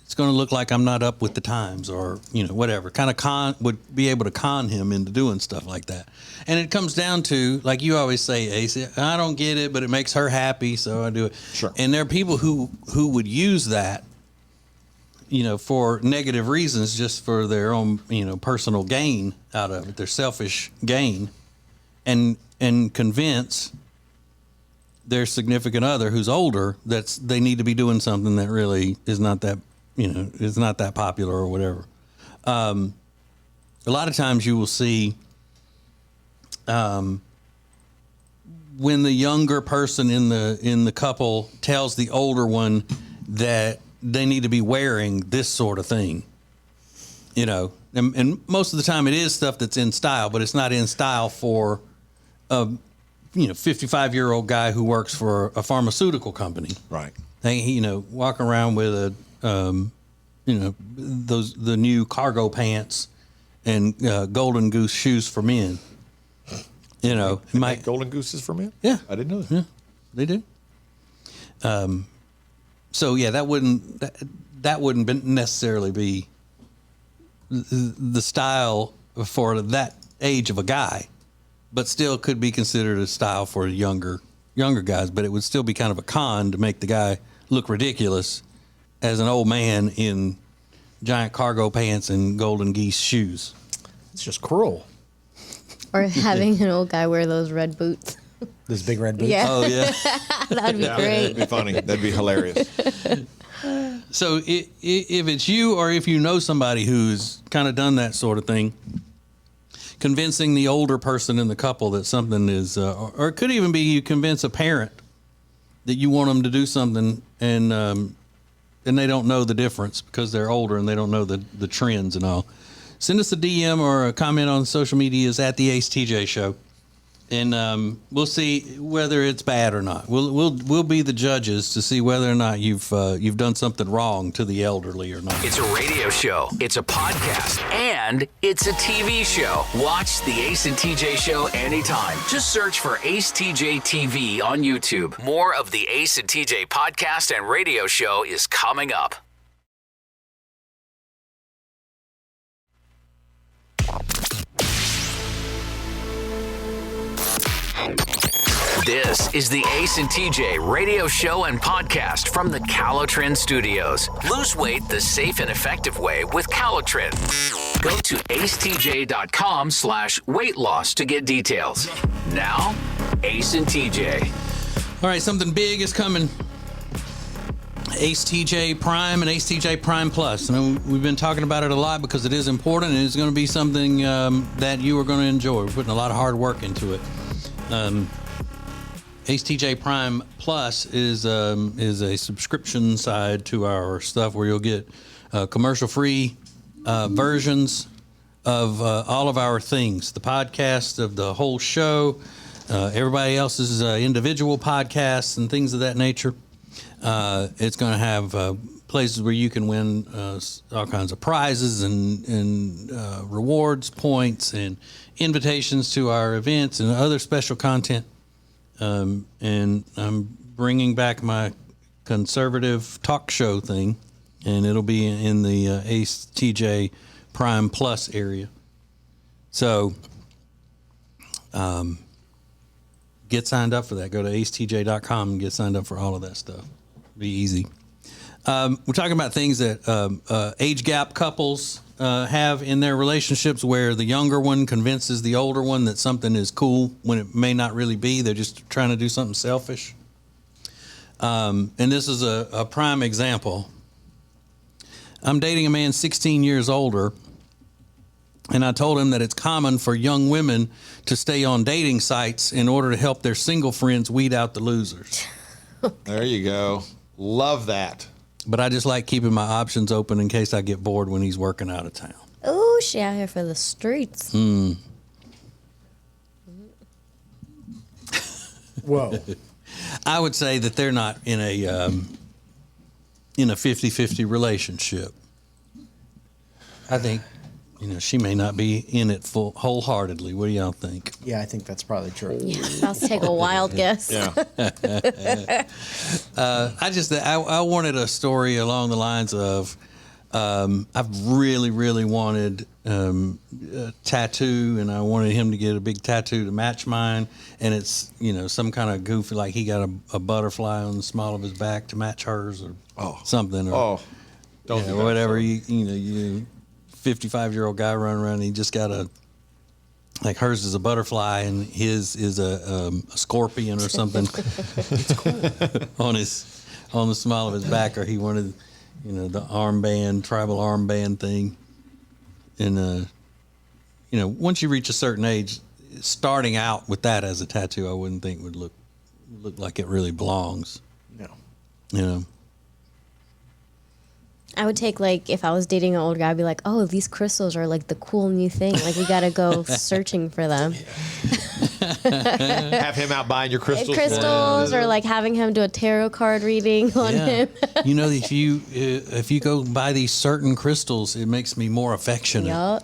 it's going to look like I'm not up with the times, or whatever. Kind of would be able to con him into doing stuff like that. And it comes down to, like you always say, Ace, I don't get it, but it makes her happy, so I do it. Sure. And there are people who would use that, for negative reasons, just for their own personal gain out of it, their selfish gain, and convince their significant other who's older that they need to be doing something that really is not that is not that popular or whatever. a lot of times you will see when the younger person in the couple tells the older one that they need to be wearing this sort of thing, you know, and most of the time it is stuff that's in style, but it's not in style for a 55-year-old guy who works for a pharmaceutical company. Right. They, walking around with the new cargo pants and Golden Goose shoes for men. Make Golden Gooses for men? Yeah. I didn't know that. Yeah, they do. So yeah, that wouldn't necessarily be the style for that age of a guy, but still could be considered a style for younger guys. But it would still be kind of a con to make the guy look ridiculous as an old man in giant cargo pants and Golden Geese shoes. It's just cruel. Or having an old guy wear those red boots. Those big red boots. Yeah. Oh yeah. That'd be That'd great. be funny. That'd be hilarious. So if it's you or if you know somebody who's kind of done that sort of thing, convincing the older person in the couple that something is, or it could even be you convince a parent that you want them to do something and they don't know the difference because they're older and they don't know the trends and all. Send us a DM or a comment on social medias at the Ace TJ Show, and we'll see whether it's bad or not. We'll be the judges to see whether or not you've done something wrong to the elderly or not. It's a radio show, it's a podcast, and it's a TV show. Watch the Ace and TJ Show anytime. Just search for Ace TJ TV on YouTube. More of the Ace and TJ podcast and radio show is coming up. This is the Ace and TJ radio show and podcast from the Calotren Studios. Lose weight the safe and effective way with Calotren. Go to acetj.com/weight loss to get details. Now, Ace and TJ. All right, something big is coming. Ace TJ Prime and Ace TJ Prime Plus. And we've been talking about it a lot because it is important and it's going to be something that you are going to enjoy. We're putting a lot of hard work into it. Ace TJ Prime Plus is a subscription side to our stuff where you'll get commercial-free versions of all of our things, the podcast of the whole show, everybody else's individual podcasts and things of that nature. It's going to have places where you can win all kinds of prizes and rewards, points, and invitations to our events and other special content. And I'm bringing back my conservative talk show thing, and it'll be in the Ace TJ Prime Plus area. So get signed up for that. Go to acetj.com and get signed up for all of that stuff. Be easy. We're talking about things that age gap couples have in their relationships where the younger one convinces the older one that something is cool when it may not really be. They're just trying to do something selfish. And this is a prime example. I'm dating a man 16 years older, and I told him that it's common for young women to stay on dating sites in order to help their single friends weed out the losers. There you go. Love that. But I just like keeping my options open in case I get bored when he's working out of town. Ooh, she out here for the streets. Whoa. I would say that they're not in a 50-50 relationship. I think, she may not be in it wholeheartedly. What do y'all think? Yeah, I think that's probably true. Yeah, I'll take a wild guess. Yeah. I wanted a story along the lines of I've really, really wanted a tattoo, and I wanted him to get a big tattoo to match mine. And it's, some kind of goofy, like he got a butterfly on the small of his back to match hers or something. Or, Don't do that. whatever. You 55-year-old guy running around, and he just got like hers is a butterfly and his is a scorpion or something. It's cool. on the small of his back, or he wanted, the armband, tribal armband thing. And once you reach a certain age, starting out with that as a tattoo, I wouldn't think would look like it really belongs. No. I would take, like, if I was dating an old guy, I'd be like, oh, these crystals are like the cool new thing. Like, we got to go searching for them. Have him out buying your crystals. Crystals, or like having him do a tarot card reading on him. If you go buy these certain crystals, it makes me more affectionate. Yup.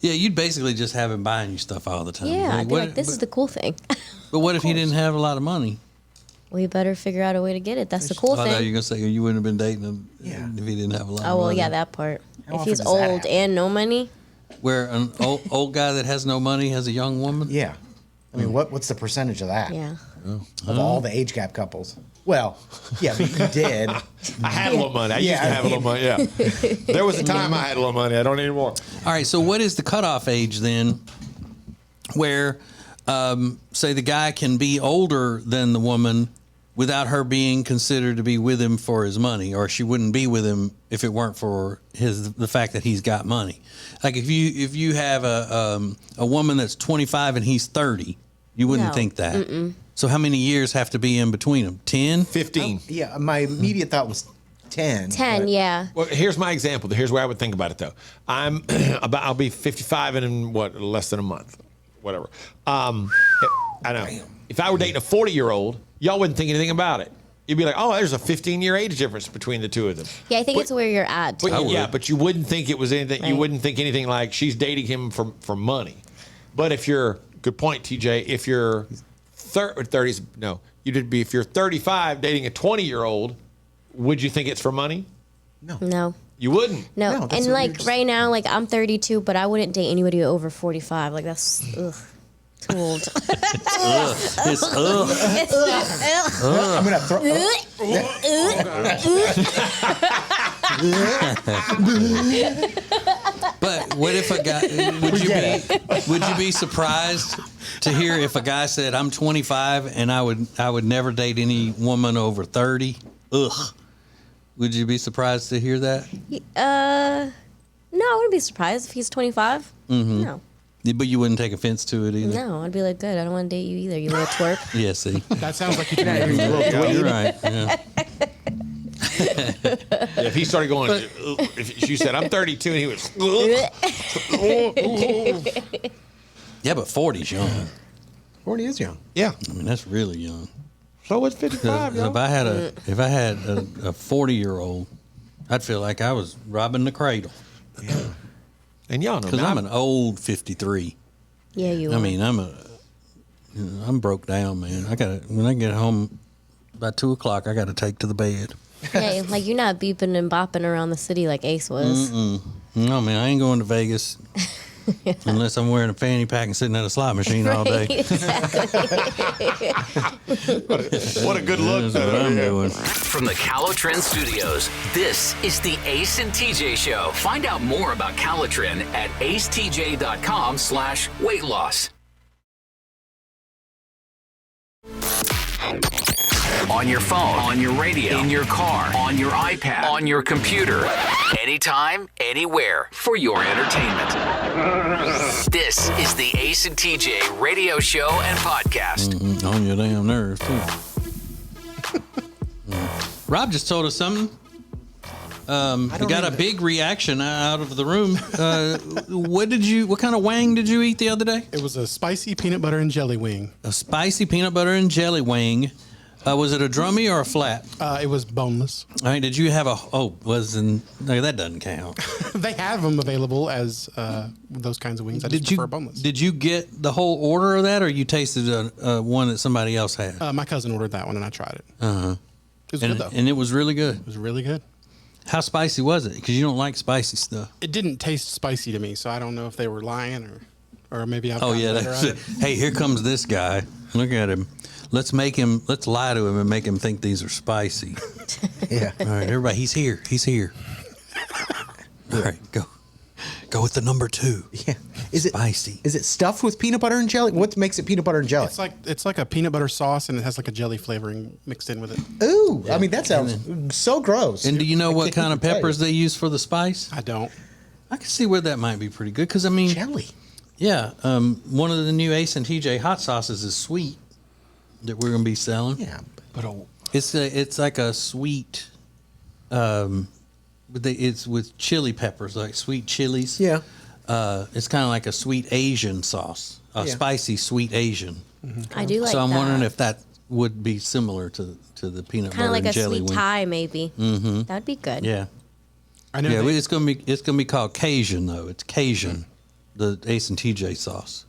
Yeah, you'd basically just have him buying you stuff all the time. Yeah, I'd be like, this is the cool thing. But what if he didn't have a lot of money? We better figure out a way to get it. That's the cool I thought you were thing. going to say you wouldn't have been dating him if he didn't have a lot of money. Oh, well, yeah, that part. How If often he's does that old happen? and no money, Where an old guy that has no money has a young woman? Yeah. I mean, what's the percentage of that? yeah. Of all the age gap couples? Well, yeah, but you did. I had a little money. I used Yeah, to have a little money. Yeah. There was a time I had a little money. I don't anymore. All right, so what is the cutoff age then where, say, the guy can be older than the woman without her being considered to be with him for his money, or she wouldn't be with him if it weren't for the fact that he's got money? Like if you have a woman that's 25 and he's 30, you wouldn't No. think that. So how many years have to be in between them? 10? 15. Yeah, my immediate thought was 10. 10, but- yeah. Well, here's my example. Here's where I would think about it, though. I'll be 55 in less than a month, whatever. I know. If I were dating a 40-year-old, y'all wouldn't think anything about it. You'd be like, oh, there's a 15-year age difference between the two of them. Yeah, I think But- it's where you're at. But, too. yeah, but you wouldn't think it was anything. You Right. wouldn't think anything like she's dating him for money. But if you're, good point, TJ. If you're 30s, no, you'd be if you're 35 dating a 20-year-old, would you think it's for money? No. You wouldn't. No. No, that's And what like you're just- right now, like I'm 32, but I wouldn't date anybody over 45. Like that's too old. It's I'm going to throw. But what if a guy would you be surprised to hear if a guy said I'm 25 and I would never date any woman over 30? Ugh. Would you be surprised to hear that? No, I wouldn't be surprised if he's 25. Mm-hmm. No. But you wouldn't take offense to it either. No, I'd be like, good. I don't want to date you either. You little twerp. Yeah, see. That sounds like you can agree. You're right. Yeah. If he started going, if you said I'm 32 and he was, Yeah, but 40's young. 40 is young. yeah. I mean, that's really young. So what's 55, If I had a 40-year-old, I'd feel like I was robbing the cradle And y'all know, because I'm an old 53. Yeah, you. I are. mean, I'm broke down, man. When I get home by 2:00, I got to take to the bed. Hey, like you're not beeping and bopping around the city like Ace was. No, man, I ain't going to Vegas unless I'm wearing a fanny pack and sitting at a slot machine all day. what a good look. That's what I'm doing. From the Calotren Studios, this is the Ace and TJ Show. Find out more about Calotren at acetj.com/weight loss. On your phone, on your radio, in your car, on your iPad, on your computer. Anytime, anywhere, for your entertainment. This is the Ace and TJ radio show and podcast. On your damn nerves, too. Rob just told us something. He got a big reaction out of the room. What kind of wang did you eat the other day? It was a spicy peanut butter and jelly wing. A spicy peanut butter and jelly wing. Was it a drummy or a flat? It was boneless. All right, did you have no, that doesn't count. They have them available as those kinds of wings. I just prefer boneless. Did you get the whole order of that, or you tasted one that somebody else had? My cousin ordered that one and I tried it. It was good though. And it was really good. It was really good. How spicy was it? Because you don't like spicy stuff. It didn't taste spicy to me, so I don't know if they were lying or maybe I've Oh gotten yeah, better that's at it. Hey, here comes this guy. Look at him. Let's lie to him and make him think these are spicy. Yeah. All right, everybody, he's here. All right, go with the number 2. Yeah. Is it Spicy. Is it stuffed with peanut butter and jelly? What makes it peanut butter and jelly? It's like a peanut butter sauce, and it has like a jelly flavoring mixed in with it. Ooh, I mean that sounds so gross. And do you know I what can't kind of even tell you. peppers they use for the spice? I don't. I can see where that might be pretty good because I mean, Jelly. yeah, one of the new Ace and TJ hot sauces is sweet that we're going to be selling. Yeah, But It's like a sweet, but it's with chili peppers, like sweet chilies. yeah. It's kind of like a sweet Asian sauce, a Yeah. spicy sweet Asian. I do like So I'm that. wondering if that would be similar to the peanut kind butter of like and a jelly sweet wing. Thai, maybe. Mm-hmm. That'd be good. Yeah, I know. yeah. they- It's gonna be called Cajun though. It's Cajun, the Ace and TJ sauce.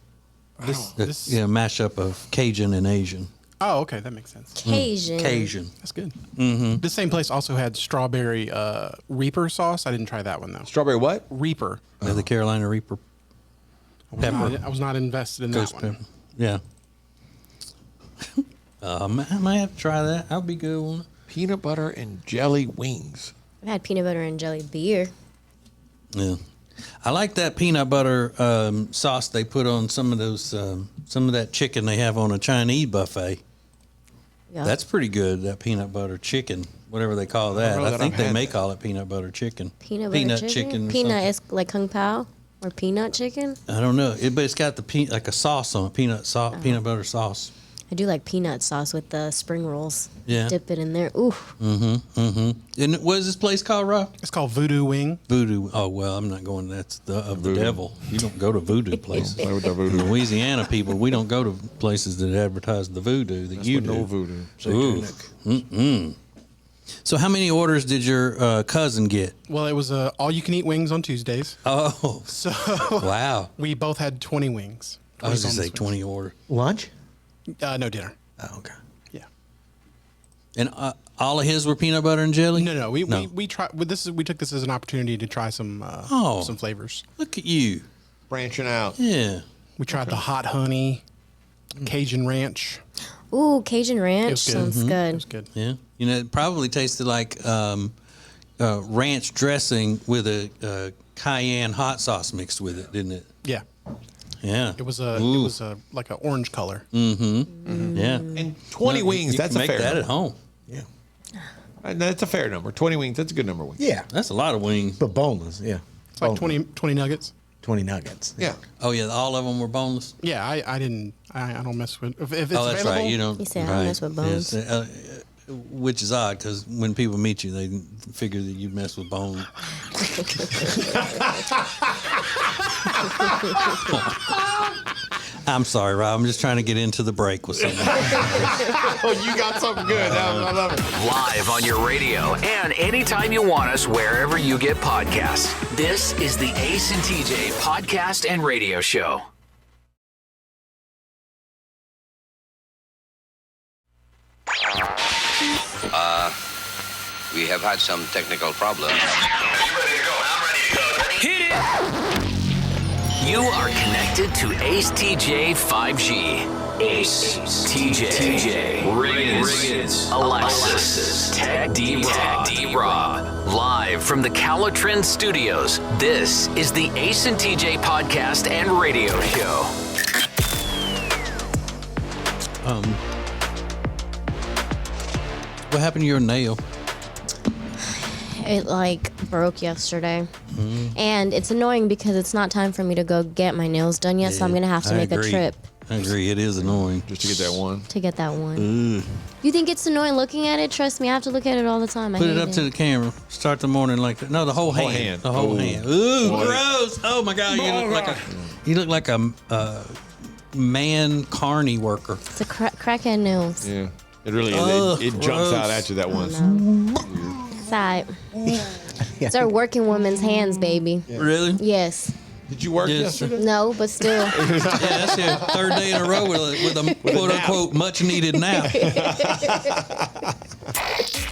this- Yeah, mashup of Cajun and Asian. oh, okay, that makes sense. Cajun. Cajun. That's good. Mm-hmm. This same place also had strawberry Reaper sauce. I didn't try that one though. strawberry what? Reaper. The Carolina Reaper pepper. I was not invested in Ghost that one. pepper. Yeah. I might have to try that. That'll be a good one. Peanut butter and jelly wings. I've had peanut butter and jelly beer. Yeah. I like that peanut butter sauce they put on some of those, some of that chicken they have on a Chinese buffet. Yeah. That's pretty good, that peanut butter chicken, whatever they call that. know I that think I've they had may that. call it peanut butter chicken. Peanut butter chicken. or Peanut something. is like kung pao or peanut chicken. I don't know. But it's got the like a sauce on it, peanut butter sauce. I do like peanut sauce with the spring rolls. Yeah. Dip it in there. Ooh. And what is this place called, Rob? It's called Voodoo Wing. Voodoo. Oh well, I'm not going. That's the devil. You don't go to voodoo places. Play with the voodoo. Louisiana people, we don't go to places that advertise the voodoo that you do. No voodoo. Ooh. Mm-mm. So, how many orders did your cousin get? Well, it was all you can eat wings on Tuesdays. Oh, So wow! we both had 20 wings. I was gonna 20 say boneless 20 orders. Lunch? wings. No dinner. Oh, okay. Yeah. And all of his were peanut butter and jelly. No. We tried. We took this as an opportunity to try some flavors. Look at you! Branching out. Yeah. We tried the hot honey, Cajun ranch. Ooh, Cajun ranch was good. sounds It good. was good. Yeah, you know, it probably tasted like ranch dressing with a cayenne hot sauce mixed with it, didn't it? Yeah. Yeah, It was Ooh. like an orange color. Yeah, And 20 wings, You that's can a make fair that number. at home. Yeah. That's a fair number. 20 wings, that's a good number of wings. Yeah. That's a lot of wings. But boneless, yeah. It's like Boneless. 20 nuggets. 20 nuggets. Yeah. Oh yeah, all of them were boneless. Yeah, I don't mess with. If it's Oh, that's available, right. You don't. You say I don't right. mess with bones. Yes, which is odd because when people meet you, they figure that you mess with bones. I'm sorry, Rob. I'm just trying to get into the break with something. Oh, you got something good. I love it. Live on your radio and anytime you want us, wherever you get podcasts. This is the Ace and TJ podcast and radio show. We have had some technical problems. Hit it! You are connected to Ace TJ 5G. Ace TJ Riggins Alexis Tech D Rob. Live from the Calatrend Studios, this is the Ace and TJ podcast and radio show. What happened to your nail? It like broke yesterday. And it's annoying because it's not time for me to go get my nails done yet, so I'm gonna have to I make agree. a trip I agree. It is annoying. Just to get that one. to get that one. You think it's annoying looking at it? Trust me, I have to look at it all the time. I Put hate it up to the camera. Start the morning like that. No, the whole hand. hand. The whole Ooh. hand. Ooh, Boy. gross. Oh my God. You look like a man carny worker. It's a crackhead nails. Yeah. It really is. Ugh, It jumps gross. out at you that once. It's alright. It's our working woman's hands, baby. Really? Yes. Did you work Yes. yesterday? No, but still. Yeah, that's your third day in a row with a quote unquote much needed nap.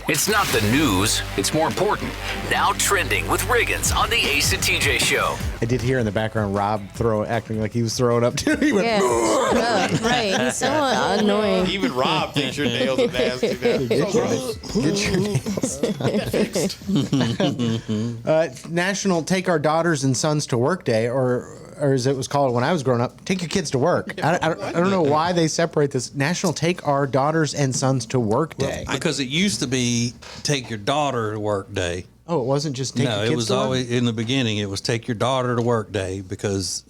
It's not the news, it's more important. Now trending with Riggins on the Ace and TJ show. I did hear in the background Rob acting like he was throwing up too. He went, Yeah. Right. He's so annoying. Even Rob thinks your nails are nasty now. National Take Our Daughters and Sons to Work Day, or or as it was called when I was growing up, take your kids to work. I don't know why they separate this. National Take Our Daughters and Sons to Work Day. Because it used to be take your daughter to work day. Oh, it wasn't just take your No, kids it was to work? always in the beginning. It was take your daughter to work day because,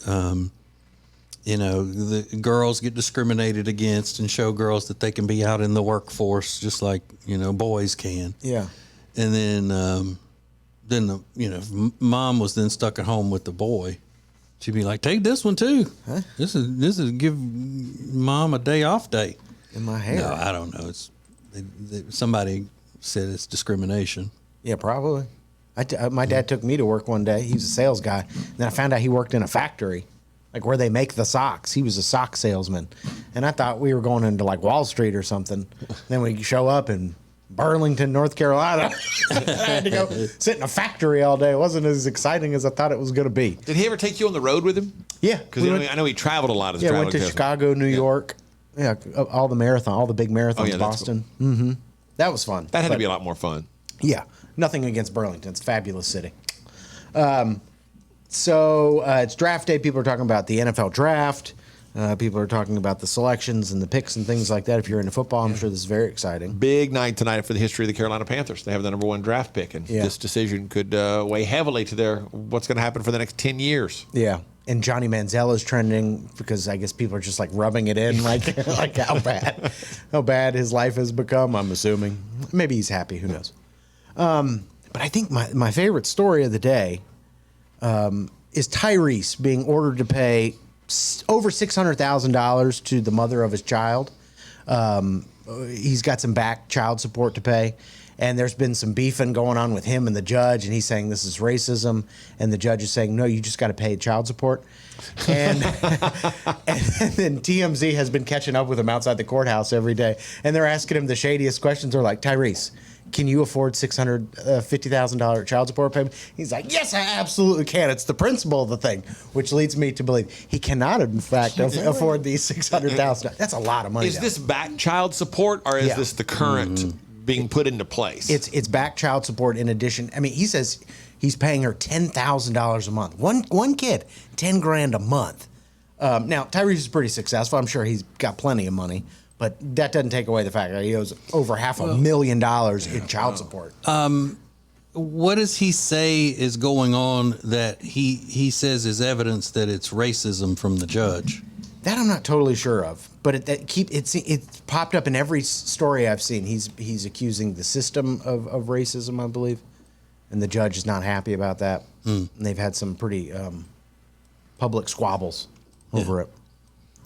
the girls get discriminated against and show girls that they can be out in the workforce just like boys can. Yeah. And then mom was then stuck at home with the boy. She'd be like, take this one too. Huh? This is give mom a day off day. In my hair. No, I don't know. It's somebody said it's discrimination. Yeah, probably. My dad took me to work one day. He was a sales guy. And then I found out he worked in a factory, like where they make the socks. He was a sock salesman. And I thought we were going into like Wall Street or something. Then we show up in Burlington, North Carolina. I had to go sit in a factory all day. It wasn't as exciting as I thought it was going to be. Did he ever take you on the road with him? Yeah. Because I know he traveled a lot as a Yeah, traveling went to salesman. Chicago, New York. Yeah, all the big marathons, yeah, that's Boston. Mm-hmm. That was fun. That had to be a lot more fun. Yeah, nothing against Burlington. It's a fabulous city. So it's draft day. People are talking about the NFL draft. People are talking about the selections and the picks and things like that. If you're into football, I'm sure this is very exciting. Big night tonight for the history of the Carolina Panthers. They have the number 1 draft pick, and this decision could weigh heavily to what's going to happen for the next 10 years. Yeah. And Johnny Manziel is trending because I guess people are just like rubbing it in, like how bad his life has become. I'm assuming maybe he's happy. Who knows? But I think my favorite story of the day is Tyrese being ordered to pay over $600,000 to the mother of his child. He's got some back child support to pay. And there's been some beefing going on with him and the judge, and he's saying this is racism, and the judge is saying, no, you just got to pay child support. And, and then TMZ has been catching up with him outside the courthouse every day, and they're asking him the shadiest questions. They're like, Tyrese, can you afford $650,000 child support payment? He's like, yes, I absolutely can. It's the principle of the thing, which leads me to believe he cannot, in fact, afford these $600,000. That's a lot of money. Is this back child support, or is this the current being put into place? It's back child support in addition. I mean, he says he's paying her $10,000 a month. One kid, $10,000 a month. Now Tyrese is pretty successful. I'm sure he's got plenty of money, but that doesn't take away the fact that he owes over $500,000 in child support. What does he say is going on that he says is evidence that it's racism from the judge? That I'm not totally sure of, but it's popped up in every story I've seen. He's accusing the system of racism, I believe, and the judge is not happy about that. And they've had some pretty public squabbles over it.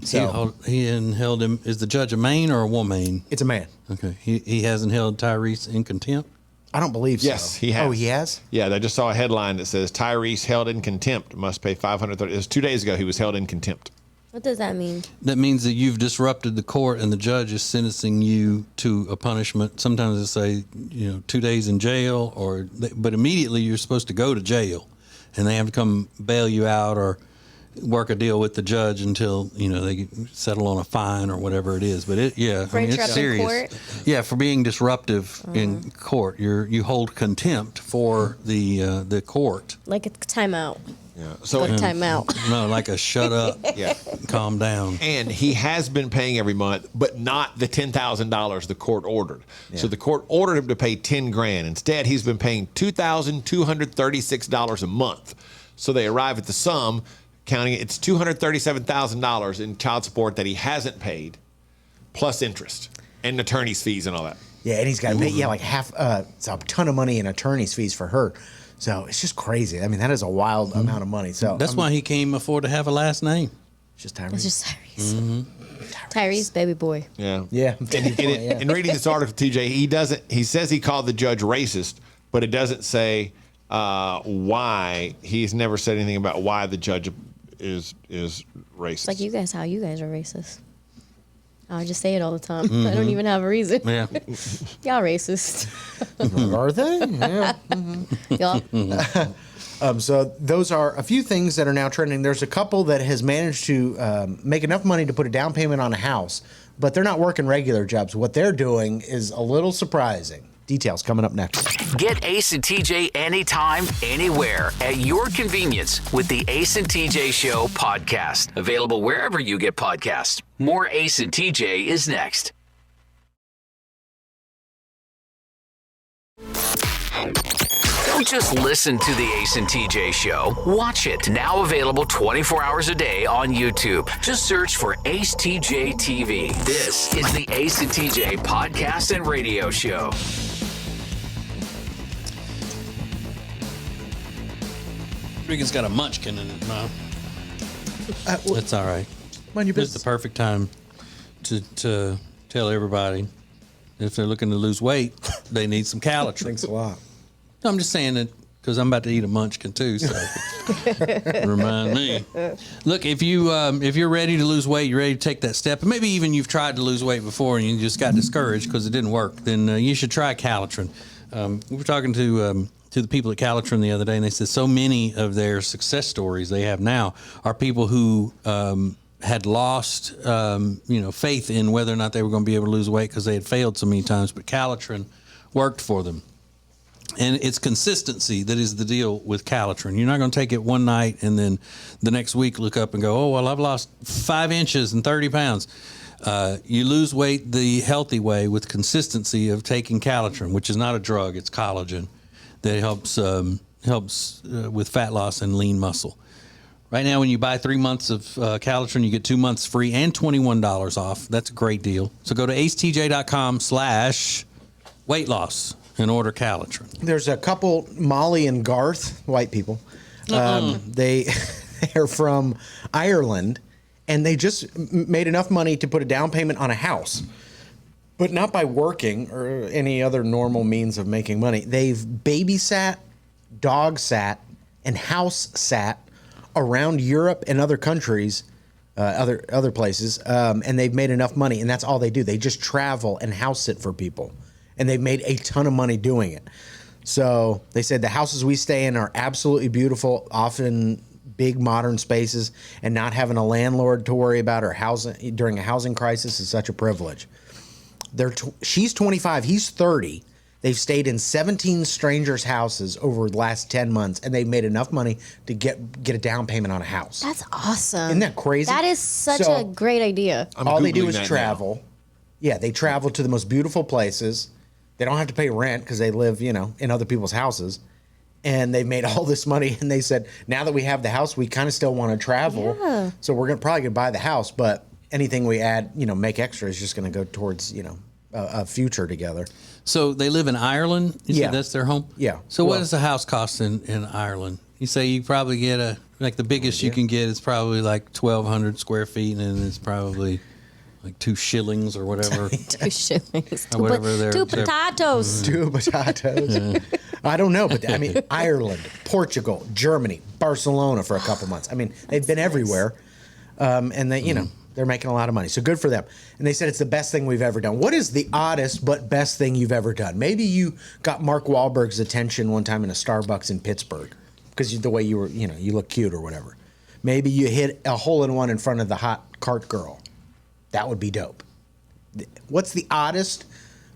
So he held him. Is the judge a man or a woman? It's a man. Okay, he hasn't held Tyrese in contempt. I don't believe so. Yes, he has. Oh, he has? Yeah, I just saw a headline that says Tyrese held in contempt, must pay $530. It was 2 days ago he was held in contempt. What does that mean? That means that you've disrupted the court and the judge is sentencing you to a punishment. Sometimes they say, 2 days in jail, but immediately you're supposed to go to jail, and they have to come bail you out or work a deal with the judge until they settle on a fine or whatever it is. But it's serious. Court? Yeah, for being disruptive in court, you hold contempt for the court. Like a timeout. Yeah. So like a timeout. No, like a shut up. Yeah. Calm down. And he has been paying every month, but not the $10,000 the court ordered. Yeah. So the court ordered him to pay $10,000. Instead, he's been paying $2,236 a month. So they arrive at the sum, counting it's $237,000 in child support that he hasn't paid, plus interest and attorney's fees and all that. Yeah, and he's got to pay like it's a ton of money in attorney's fees for her. So it's just crazy. I mean, that is a wild amount of money. So that's why he can't afford to have a last name. It's just Tyrese. It's just Tyrese. Tyrese, baby boy. Yeah. Yeah. In reading this article, TJ, he says he called the judge racist, but it doesn't say why. He's never said anything about why the judge is racist. It's like how you guys are racist. I just say it all the time. I don't even have a reason. Yeah. Y'all racist. Are they? Yeah. Y'all. So those are a few things that are now trending. There's a couple that has managed to make enough money to put a down payment on a house, but they're not working regular jobs. What they're doing is a little surprising. Details coming up next. Get Ace and TJ anytime, anywhere, at your convenience with the Ace and TJ Show podcast. Available wherever you get podcasts. More Ace and TJ is next. Don't just listen to the Ace and TJ Show. Watch it. Now available 24 hours a day on YouTube. Just search for Ace TJ TV. This is the Ace and TJ podcast and radio show. Regan's got a munchkin in it, Mom. That's all right. Mind your This is the business. perfect time to tell everybody if they're looking to lose weight, they need some Calitrin. Thanks a lot. I'm just saying it because I'm about to eat a munchkin too. So remind me. Look, if you're ready to lose weight, you're ready to take that step, and maybe even you've tried to lose weight before and you just got discouraged because it didn't work, then you should try Calitrin. We were talking to the people at Calitrin the other day, and they said so many of their success stories they have now are people who had lost faith in whether or not they were going to be able to lose weight because they had failed so many times, but Calitrin worked for them. And it's consistency that is the deal with Calitrin. You're not going to take it one night and then the next week look up and go, oh, well, I've lost 5 inches and 30 pounds. You lose weight the healthy way with consistency of taking Calitrin, which is not a drug, it's collagen that helps with fat loss and lean muscle. Right now, when you buy 3 months of Calitrin, you get 2 months free and $21 off. That's a great deal. So go to acetj.com/weight loss and order Calitrin. There's a couple, Molly and Garth, white people. They're from Ireland, and they just made enough money to put a down payment on a house, but not by working or any other normal means of making money. They've babysat, dog sat, and house sat around Europe and other countries, other places, and they've made enough money, and that's all they do. They just travel and house sit for people. And they've made a ton of money doing it. So they said the houses we stay in are absolutely beautiful, often big modern spaces, and not having a landlord to worry about or housing during a housing crisis is such a privilege. She's 25, he's 30. They've stayed in 17 strangers' houses over the last 10 months, and they've made enough money to get a down payment on a house. That's awesome. Isn't that crazy? That is such a great idea. All they do Googling is that travel. now. Yeah, they travel to the most beautiful places. They don't have to pay rent because they live, in other people's houses. And they've made all this money. And they said, now that we have the house, we kind of still want to travel. Yeah. So we're probably going to buy the house. But anything we add, make extra is just going to go towards, a future together. So they live in Ireland? You Yeah. said that's their home? Yeah. So what Well- does the house cost in Ireland? You say you probably get the biggest you can get is probably like 1,200 square feet, and it's probably like 2 shillings or whatever. 2 shillings. Or whatever they're- Two they're- potatoes. 2 potatoes. I don't know, but Ireland, Portugal, Germany, Barcelona for a couple months. They've been everywhere, and they, they're making a lot of money. So good for them. And they said it's the best thing we've ever done. What is the oddest but best thing you've ever done? Maybe you got Mark Wahlberg's attention one time in a Starbucks in Pittsburgh because the way you were, you look cute or whatever. Maybe you hit a hole-in-one in front of the hot cart girl. That would be dope. What's the oddest,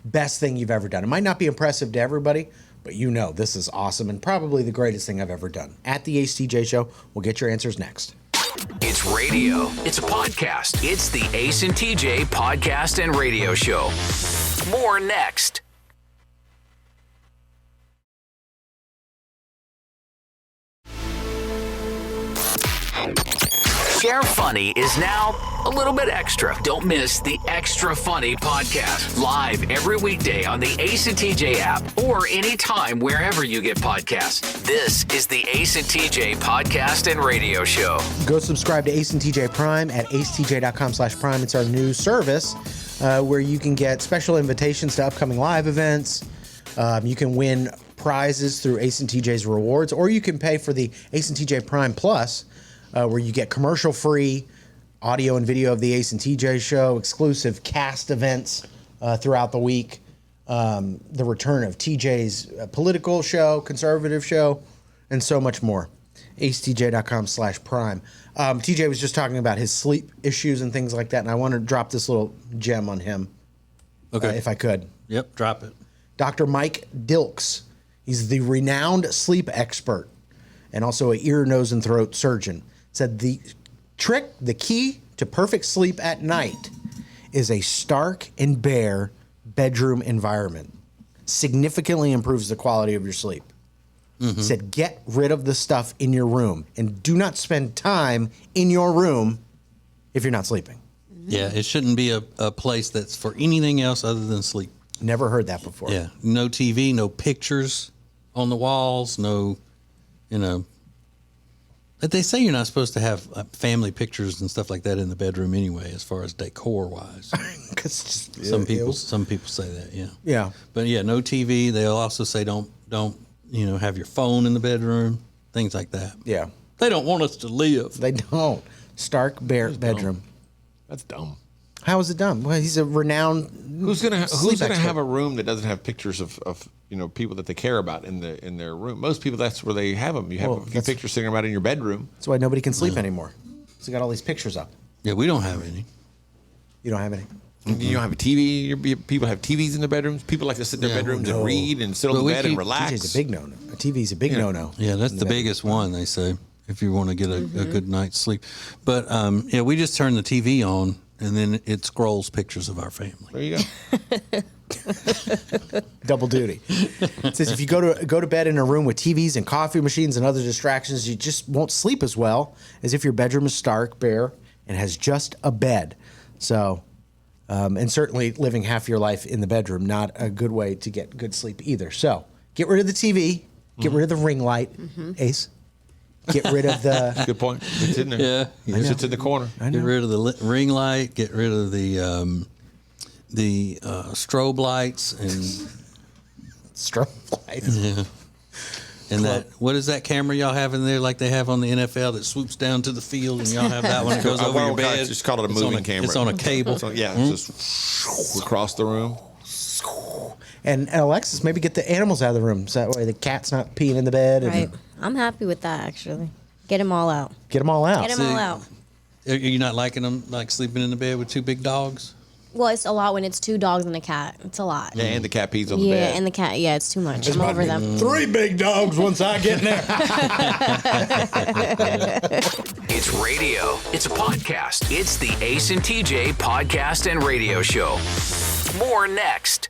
best thing you've ever done? It might not be impressive to everybody, but this is awesome and probably the greatest thing I've ever done. At the Ace TJ Show, we'll get your answers next. It's radio. It's a podcast. It's the Ace and TJ podcast and radio show. More next. Share Funny is now a little bit extra. Don't miss the Extra Funny podcast. Live every weekday on the Ace and TJ app or anytime wherever you get podcasts. This is the Ace and TJ podcast and radio show. Go subscribe to Ace and TJ Prime at acetj.com/prime. It's our new service where you can get special invitations to upcoming live events. You can win prizes through Ace and TJ's rewards, or you can pay for the Ace and TJ Prime Plus, where you get commercial-free audio and video of the Ace and TJ show, exclusive cast events throughout the week, the return of TJ's political show, conservative show, and so much more. acetj.com/prime. TJ was just talking about his sleep issues and things like that, and I want to drop this little gem on him, Okay. if I could. Yep, drop it. Dr. Mike Dilks. He's the renowned sleep expert and also an ear, nose, and throat surgeon. Said the key to perfect sleep at night is a stark and bare bedroom environment. Significantly improves the quality of your sleep. Mm-hmm. Said get rid of the stuff in your room and do not spend time in your room if you're not sleeping. Yeah, it shouldn't be a place that's for anything else other than sleep. Never heard that before. Yeah, no TV, no pictures on the walls, no, But they say you're not supposed to have family pictures and stuff like that in the bedroom anyway, as far as decor wise. Some people say that, yeah. Yeah. But yeah, no TV. They'll also say don't have your phone in the bedroom, things like that. Yeah. They don't want us to live. They don't. Stark, bare bedroom. That's dumb. How is it dumb? Well, he's a renowned. Who's gonna expert. have a room that doesn't have pictures of people that they care about in their room? Most people, that's where they have them. You have a few pictures sitting around in your bedroom. That's why nobody can sleep anymore. So you got all these pictures up. Yeah, we don't have any. You don't have any. You don't have a TV. People have TVs in their bedrooms. People like to sit in their bedrooms and read and sit on the bed and relax. TV's a big no-no. A TV's a big no-no. Yeah, that's the biggest one, they say, if you want to get a good night's sleep. But we just turn the TV on, and then it scrolls pictures of our family. There you go. Double duty. It says if you go to bed in a room with TVs and coffee machines and other distractions, you just won't sleep as well as if your bedroom is stark, bare, and has just a bed. So, and certainly living half your life in the bedroom, not a good way to get good sleep either. So get rid of the TV, get rid of the ring light, Ace. Get rid of the... Good point. It's in there. Yeah. It sits in the corner. Get rid of the ring light, get rid of the strobe lights and... Strobe lights. Yeah. And what is that camera y'all have in there like they have on the NFL that swoops down to the field and y'all have that one that goes over your bed? Just call it a moving camera. It's on a cable. It's just across the room. And Alexis, maybe get the animals out of the room so that way the cat's not peeing in the bed. Right. I'm happy with that, actually. Get them all out. Get them all out. Get them all out. Are you not liking them like sleeping in the bed with two big dogs? Well, it's a lot when it's 2 dogs and a cat. It's a lot. Yeah, and the cat pees on the bed. Yeah, and the cat. Yeah, it's too much. I'm over them. 3 big dogs once I get in there. It's radio. It's a podcast. It's the Ace and TJ podcast and radio show. More next.